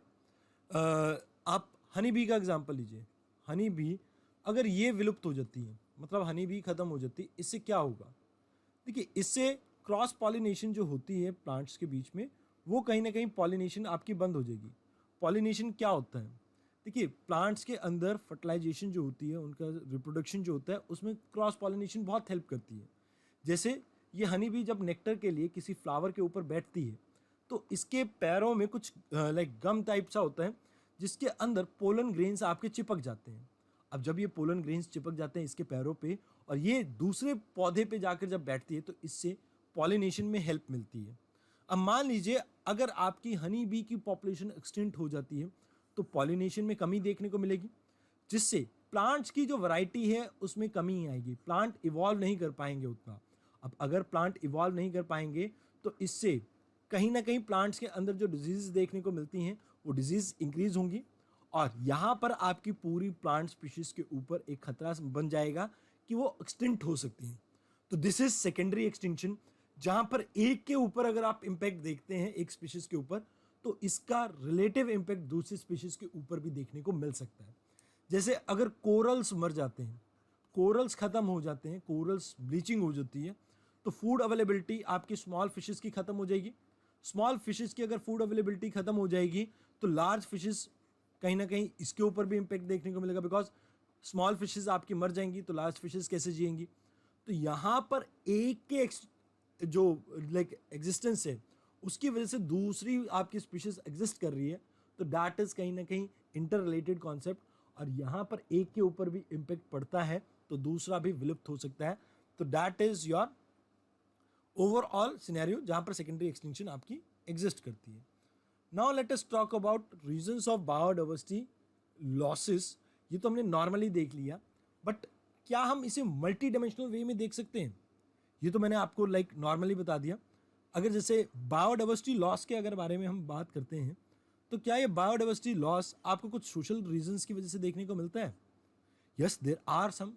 A: आप हनी बी का एग्जांपल लीजिए। हनी बी अगर ये विलुप्त हो जाती है, मतलब हनी बी खत्म हो जाती है, इससे क्या होगा? देखिए इससे क्रॉस पॉलिनेशन जो होती है प्लांट्स के बीच में, वो कहीं ना कहीं पॉलिनेशन आपकी बंद हो जाएगी। पॉलिनेशन क्या होता है? देखिए प्लांट्स के अंदर फर्टिलाइजेशन जो होती है, उनका रिप्रोडक्शन जो होता है, उसमें क्रॉस पॉलिनेशन बहुत हेल्प करती है। जैसे ये हनी बी जब नेक्टर के लिए किसी फ्लावर के ऊपर बैठती है तो इसके पैरों में कुछ लाइक गम टाइप सा होता है जिसके अंदर पोलन ग्रेन्स आपके चिपक जाते हैं। अब जब ये पोलन ग्रेन्स चिपक जाते हैं इसके पैरों पे और ये दूसरे पौधे पे जाकर जब बैठती है तो इससे पॉलिनेशन में हेल्प मिलती है। अब मान लीजिए अगर आपकी हनी बी की पॉपुलेशन एक्सटेंट हो जाती है तो पॉलिनेशन में कमी देखने को मिलेगी, जिससे प्लांट्स की जो वैरायटी है उसमें कमी आएगी, प्लांट इवॉल्व नहीं कर पाएंगे उतना। अब अगर प्लांट इवॉल्व नहीं कर पाएंगे तो इससे कहीं ना कहीं प्लांट्स के अंदर जो डिजीज देखने को मिलती हैं वो डिजीज इंक्रीज होंगी, और यहाँ पर आपकी पूरी प्लांट स्पीशीज के ऊपर एक खतरा बन जाएगा कि वो एक्सटिंक्ट हो सकती हैं। तो दिस इज सेकेंडरी एक्सटिंक्शन, जहां पर एक के ऊपर अगर आप इंपैक्ट देखते हैं एक स्पीशीज के ऊपर तो इसका रिलेटिव इंपैक्ट दूसरी स्पीशीज के ऊपर भी देखने को मिल सकता है। जैसे अगर कोरल्स मर जाते हैं, कोरल्स खत्म हो जाते हैं, कोरल्स ब्लीचिंग हो जाती है, तो फूड अवेलेबिलिटी आपकी स्मॉल फिशेस की खत्म हो जाएगी। स्मॉल फिशेस की अगर फूड अवेलेबिलिटी खत्म हो जाएगी तो लार्ज फिशेस कहीं ना कहीं इसके ऊपर भी इंपैक्ट देखने को मिलेगा, बिकॉज स्मॉल फिशेस आपकी मर जाएंगी तो लार्ज फिशेस कैसे जिएंगी। तो यहाँ पर एक के जो लाइक एग्जिस्टेंस है उसकी वजह से दूसरी आपकी स्पीशीज एग्जिस्ट कर रही है, तो दैट इज कहीं ना कहीं इंटर रिलेटेड कॉन्सेप्ट, और यहाँ पर एक के ऊपर भी इम्पैक्ट पड़ता है तो दूसरा भी विलुप्त हो सकता है। तो that is your overall scenario जहाँ पर सेकेंडरी एक्सटिंक्शन आपकी एग्जिस्ट करती है। Now let us talk about reasons of biodiversity losses. ये तो हमने नॉर्मली देख लिया, बट क्या हम इसे मल्टी डायमेंशनल वे में देख सकते हैं? ये तो मैंने आपको लाइक नॉर्मली बता दिया। अगर जैसे बायोडाइवर्सिटी लॉस के अगर बारे में हम बात करते हैं तो क्या ये बायोडाइवर्सिटी लॉस आपको कुछ सोशल रीजंस की वजह से देखने को मिलता है? Yes, there are some.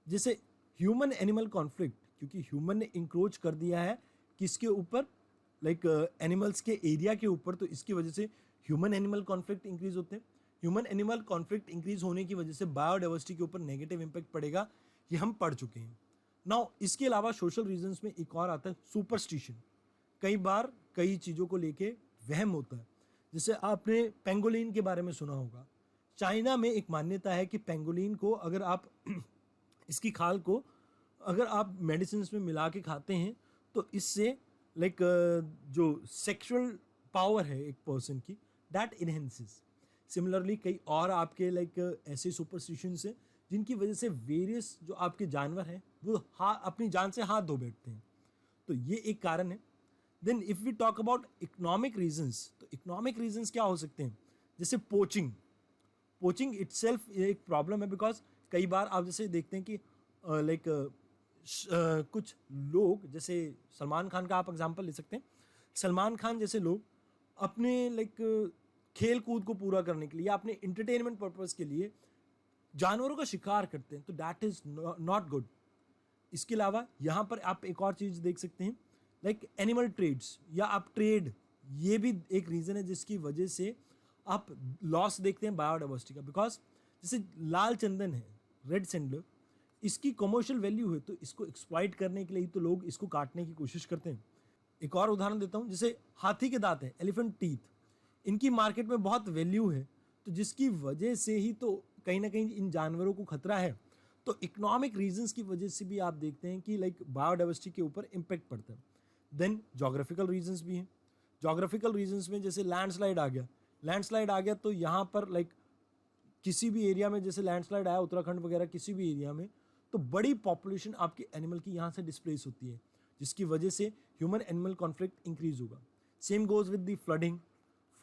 A: जैसे ह्यूमन एनिमल कॉन्फ्लिक्ट, क्योंकि ह्यूमन ने इंक्रोच कर दिया है किसके ऊपर, लाइक एनिमल्स के एरिया के ऊपर, तो इसकी वजह से ह्यूमन एनिमल कॉन्फ्लिक्ट इंक्रीज होते हैं। ह्यूमन एनिमल कॉन्फ्लिक्ट इंक्रीज होने की वजह से बायोडाइवर्सिटी के ऊपर नेगेटिव इंपैक्ट पड़ेगा, ये हम पढ़ चुके हैं। नाउ इसके अलावा सोशल रीजंस में एक और आता है सुपरस्टिशन। कई बार कई चीज़ों को लेके वहम होता है। जैसे आपने पेंगोलिन के बारे में सुना होगा, चाइना में एक मान्यता है कि पेंगोलिन को अगर आप इसकी खाल को अगर आप मेडिसिन में मिला के खाते हैं तो इससे लाइक जो सेक्सुअल पावर है एक पर्सन की दैट इनहेंसेस। सिमिलरली कई और आपके लाइक ऐसे सुपरस्टिशंस हैं जिनकी वजह से वेरियस जो आपके जानवर हैं वो अपनी जान से हाथ धो बैठते हैं, तो ये एक कारण है। Then if we talk about economic reasons, तो इकोनॉमिक रीजंस क्या हो सकते हैं, जैसे पोचिंग इटसेल्फ एक प्रॉब्लम है, बिकॉज कई बार आप जैसे देखते हैं कि लाइक कुछ लोग, जैसे सलमान खान का आप एग्जांपल ले सकते हैं। सलमान खान जैसे लोग अपने लाइक खेल कूद को पूरा करने के लिए या अपने इंटरटेनमेंट पर्पस के लिए जानवरों का शिकार करते हैं, तो दैट इज नॉट गुड। इसके अलावा यहाँ पर आप एक और चीज़ देख सकते हैं, लाइक एनिमल ट्रेड्स या आप ट्रेड, ये भी एक रीज़न है जिसकी वजह से आप लॉस देखते हैं बायोडाइवर्सिटी का। बिकॉज जैसे लाल चंदन है, रेड सैंडलर, इसकी कमर्शियल वैल्यू है, तो इसको एक्सप्लॉइट करने के लिए तो लोग इसको काटने की कोशिश करते हैं। एक और उदाहरण देता हूँ, जैसे हाथी के दांत हैं, एलिफेंट टीथ, इनकी मार्केट में बहुत वैल्यू है, तो जिसकी वजह से ही तो कहीं ना कहीं इन जानवरों को खतरा है। तो इकोनॉमिक रीजंस की वजह से भी आप देखते हैं कि लाइक बायोडाइवर्सिटी के ऊपर इम्पैक्ट पड़ता है। देन जोग्राफिकल रीजंस भी हैं। जोग्राफिकल रीजंस में जैसे लैंडस्लाइड आ गया तो यहाँ पर लाइक किसी भी एरिया में, जैसे लैंडस्लाइड आया उत्तराखंड वगैरह किसी भी एरिया में, तो बड़ी पॉपुलेशन आपके एनिमल की यहाँ से डिस्प्लेस होती है, जिसकी वजह से ह्यूमन एनिमल कॉन्फ्लिक्ट इंक्रीज होगा। Same goes with the flooding,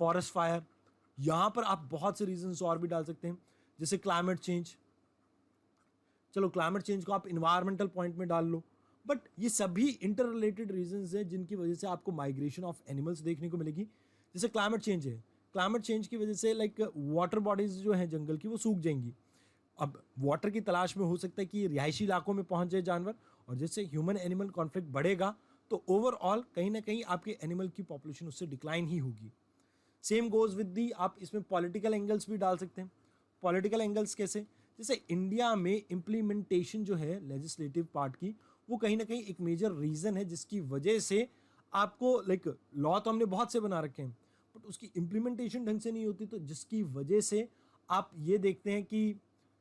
A: forest fire, यहाँ पर आप बहुत से रीजंस और भी डाल सकते हैं, जैसे क्लाइमेट चेंज। चलो क्लाइमेट चेंज को आप इन्वायरमेंटल पॉइंट में डाल लो, बट ये सभी इंटर रिलेटेड रीजंस हैं जिनकी वजह से आपको माइग्रेशन ऑफ एनिमल्स देखने को मिलेगी। जैसे क्लाइमेट चेंज है, क्लाइमेट चेंज की वजह से लाइक वाटर बॉडीज जो हैं जंगल की वो सूख जाएंगी। अब वाटर की तलाश में हो सकता है कि रिहायशी इलाकों में पहुंच जाए जानवर, और जैसे ह्यूमन एनिमल कॉन्फ्लिक्ट बढ़ेगा तो ओवरऑल कहीं ना कहीं आपके एनिमल की पॉपुलेशन उससे डिक्लाइन ही होगी। सेम गोज विद दी, आप इसमें पॉलिटिकल एंगल्स भी डाल सकते हैं। पॉलिटिकल एंगल्स कैसे, जैसे इंडिया में इम्प्लीमेंटेशन जो है लेजिस्लेटिव पार्ट की, वो कहीं ना कहीं एक मेजर रीजन है जिसकी वजह से आपको लाइक लॉ तो हमने बहुत से बना रखे हैं बट उसकी इम्प्लीमेंटेशन ढंग से नहीं होती, तो जिसकी वजह से आप ये देखते हैं कि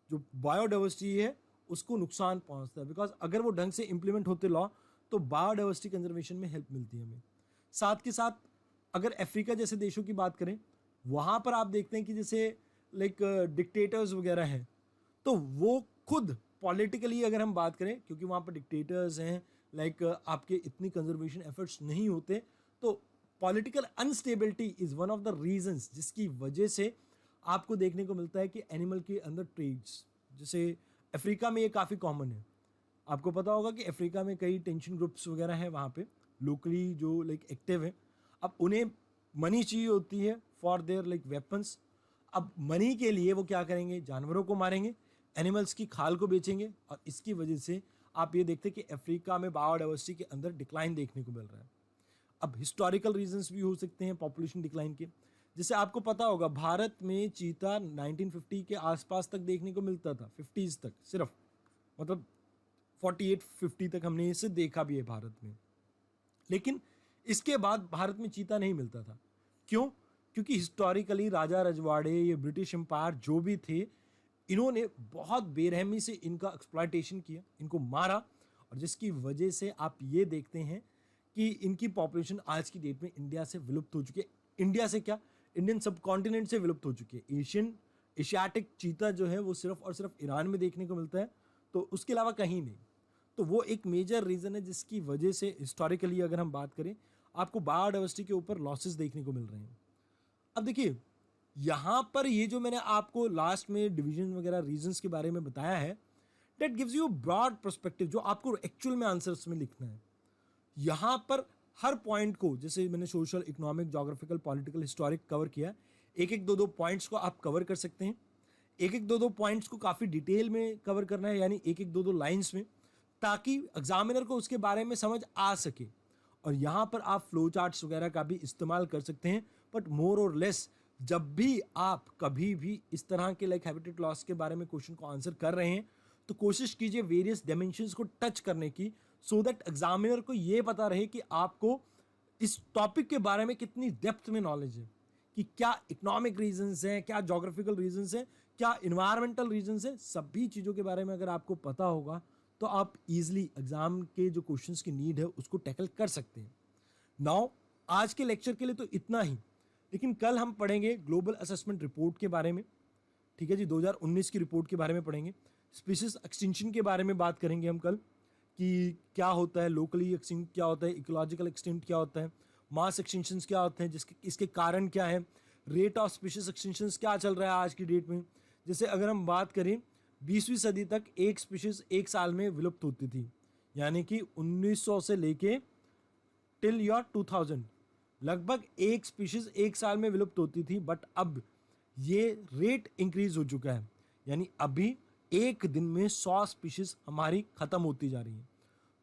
A: जो बायोडाइवर्सिटी है उसको नुकसान पहुंचता है। बिकॉज अगर वो ढंग से इम्प्लीमेंट होते लॉ तो बायोडाइवर्सिटी कंजर्वेशन में हेल्प मिलती है हमें। साथ के साथ अगर अफ्रीका जैसे देशों की बात करें, वहाँ पर आप देखते हैं कि जैसे लाइक डिक्टेटर्स वगैरह हैं, तो वो खुद पॉलिटिकली अगर हम बात करें, क्योंकि वहाँ पर डिक्टेटर्स हैं, लाइक आपके इतनी कंजर्वेशन एफर्ट्स नहीं होते, तो political unstability is one of the reasons जिसकी वजह से आपको देखने को मिलता है कि एनिमल के अंदर ट्रेड्स, जैसे अफ्रीका में ये काफ़ी कॉमन है। आपको पता होगा कि अफ्रीका में कई टेंशन ग्रुप्स वगैरह हैं वहाँ पे लोकली जो लाइक एक्टिव हैं। अब उन्हें मनी चाहिए होती है फॉर देयर लाइक वेपन्स। अब मनी के लिए वो क्या करेंगे, जानवरों को मारेंगे, एनिमल्स की खाल को बेचेंगे, और इसकी वजह से आप ये देखते हैं कि अफ्रीका में बायोडाइवर्सिटी के अंदर डिक्लाइन देखने को मिल रहा है। अब हिस्टोरिकल रीजंस भी हो सकते हैं पॉपुलेशन डिक्लाइन के। जैसे आपको पता होगा भारत में चीता 1950 के आसपास तक देखने को मिलता था, 50s तक सिर्फ, मतलब 48-50 तक हमने इसे देखा भी है भारत में। लेकिन इसके बाद भारत में चीता नहीं मिलता था। क्यों? क्योंकि हिस्टोरिकली राजा रजवाड़े, ये ब्रिटिश एम्पायर जो भी थे, इन्होंने बहुत बेरहमी से इनका एक्सप्लॉयटेशन किया, इनको मारा, और जिसकी वजह से आप ये देखते हैं कि इनकी पॉपुलेशन आज की डेट में इंडिया से विलुप्त हो चुकी है। इंडिया से क्या, इंडियन सब कॉन्टिनेंट से विलुप्त हो चुकी है। एशियाटिक चीता जो है वो सिर्फ और सिर्फ ईरान में देखने को मिलता है, तो उसके अलावा कहीं नहीं। तो वो एक मेजर रीज़न है जिसकी वजह से हिस्टोरिकली अगर हम बात करें, आपको बायोडाइवर्सिटी के ऊपर लॉसेस देखने को मिल रहे हैं। अब देखिए यहाँ पर ये जो मैंने आपको लास्ट में डिवीजन वगैरह रीजंस के बारे में बताया है, that gives you broad perspective जो आपको एक्चुअल में आंसर्स में लिखना है। यहाँ पर हर पॉइंट को, जैसे मैंने social, economic, geographical, political, historic cover किया, एक एक दो पॉइंट्स को आप कवर कर सकते हैं। एक एक दो पॉइंट्स को काफ़ी डिटेल में कवर करना है, यानी एक एक दो लाइन्स में, ताकि एग्जामिनर को उसके बारे में समझ आ सके। और यहाँ पर आप फ्लो चार्ट्स वगैरह का भी इस्तेमाल कर सकते हैं, बट मोर और लेस जब भी आप कभी भी इस तरह के लाइक हैबिटेट लॉस के बारे में क्वेश्चन को आंसर कर रहे हैं, तो कोशिश कीजिए वेरियस डायमेंशंस को टच करने की, सो दैट एग्जामिनर को ये पता रहे कि आपको इस टॉपिक के बारे में कितनी डेप्थ में नॉलेज है, कि क्या इकोनॉमिक रीजंस हैं, क्या जोग्राफिकल रीजंस हैं, क्या इन्वायरमेंटल रीजंस है, सभी चीज़ों के बारे में अगर आपको पता होगा तो आप इजीली एग्जाम के जो क्वेश्चंस की नीड है उसको टैकल कर सकते हैं। नाउ आज के लेक्चर के लिए तो इतना ही, लेकिन कल हम पढ़ेंगे ग्लोबल असेसमेंट रिपोर्ट के बारे में। ठीक है जी, 2019 की रिपोर्ट के बारे में पढ़ेंगे। स्पीशीज एक्सटिंक्शन के बारे में बात करेंगे हम कल कि क्या होता है, लोकली एक्सटिंक्ट क्या होता है, इकोलॉजिकल एक्सटिंक्ट क्या होता है, मास एक्सटिंक्शंस क्या होते हैं, जिसके इसके कारण क्या है, रेट ऑफ स्पीशीज एक्सटिंक्शंस क्या चल रहा है आज की डेट में। जैसे अगर हम बात करें 20वीं सदी तक एक स्पीशीज एक साल में विलुप्त होती थी, यानी कि 1900 से लेके टिल ईयर 2000 लगभग एक स्पीशीज एक साल में विलुप्त होती थी। बट अब ये रेट इंक्रीज हो चुका है, यानी अभी एक दिन में 100 स्पीशीज हमारी खत्म होती जा रही है।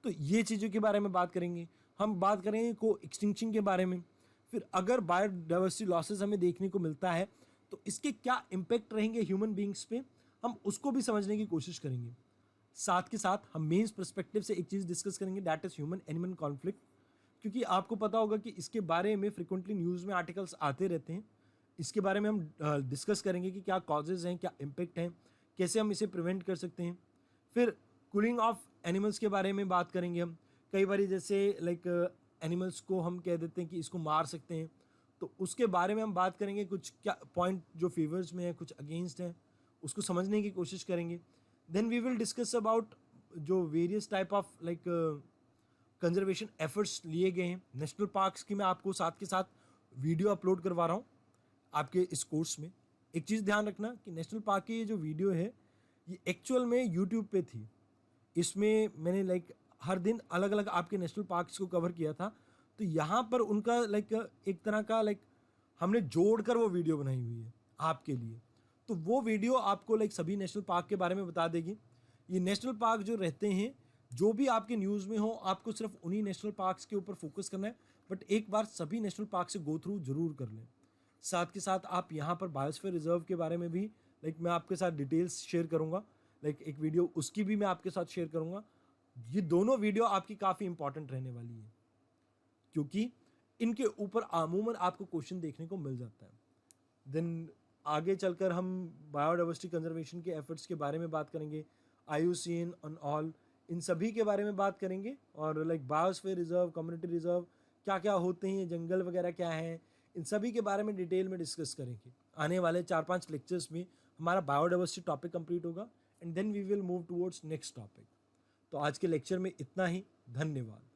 A: तो ये चीज़ों के बारे में बात करेंगे। हम बात करेंगे को एक्सटिंक्शन के बारे में। फिर अगर बायोडाइवर्सिटी लॉसेस हमें देखने को मिलता है तो इसके क्या इम्पैक्ट रहेंगे ह्यूमन बींग्स पे, हम उसको भी समझने की कोशिश करेंगे। साथ के साथ हम मेंस पर्सपेक्टिव से एक चीज़ डिस्कस करेंगे, that is human animal conflict, क्योंकि आपको पता होगा कि इसके बारे में फ्रिक्वेंटली न्यूज़ में आर्टिकल्स आते रहते हैं। इसके बारे में हम डिस्कस करेंगे कि क्या कॉजेज़ हैं, क्या इम्पैक्ट हैं, कैसे हम इसे प्रिवेंट कर सकते हैं। फिर कूलिंग ऑफ एनिमल्स के बारे में बात करेंगे हम। कई बार जैसे लाइक एनिमल्स को हम कह देते हैं कि इसको मार सकते हैं, तो उसके बारे में हम बात करेंगे। कुछ क्या पॉइंट जो फेवर्स में है, कुछ अगेंस्ट हैं, उसको समझने की कोशिश करेंगे। Then we will discuss about जो various type of like conservation efforts लिए गए हैं। नेशनल पार्क्स की मैं आपको साथ के साथ वीडियो अपलोड करवा रहा हूँ आपके इस कोर्स में। एक चीज़ ध्यान रखना कि नेशनल पार्क की ये जो वीडियो है ये एक्चुअल में यूट्यूब पे थी। इसमें मैंने लाइक हर दिन अलग अलग आपके नेशनल पार्क्स को कवर किया था, तो यहाँ पर उनका लाइक एक तरह का लाइक हमने जोड़कर वो वीडियो बनाई हुई है आपके लिए। तो वो वीडियो आपको लाइक सभी नेशनल पार्क के बारे में बता देगी। ये नेशनल पार्क जो रहते हैं, जो भी आपके न्यूज़ में हो, आपको सिर्फ उन्हीं नेशनल पार्क्स के ऊपर फोकस करना है, बट एक बार सभी नेशनल पार्क से गो थ्रू जरूर कर लें। साथ के साथ आप यहाँ पर बायोस्फीयर रिजर्व के बारे में भी लाइक मैं आपके साथ डिटेल्स शेयर करूँगा, लाइक एक वीडियो उसकी भी मैं आपके साथ शेयर करूँगा। ये दोनों वीडियो आपकी काफ़ी इंपॉर्टेंट रहने वाली है, क्योंकि इनके ऊपर अमूमन आपको क्वेश्चन देखने को मिल जाता है। देन आगे चलकर हम बायोडाइवर्सिटी कंजर्वेशन के एफर्ट्स के बारे में बात करेंगे, IUCN ऑन ऑल, इन सभी के बारे में बात करेंगे। और like biosphere reserve, community reserve क्या क्या होते हैं, जंगल वगैरह क्या हैं, इन सभी के बारे में डिटेल में डिस्कस करेंगे। आने वाले 4-5 लेक्चर्स में हमारा बायोडाइवर्सिटी टॉपिक कंप्लीट होगा and then we will move towards next topic. तो आज के लेक्चर में इतना ही। धन्यवाद।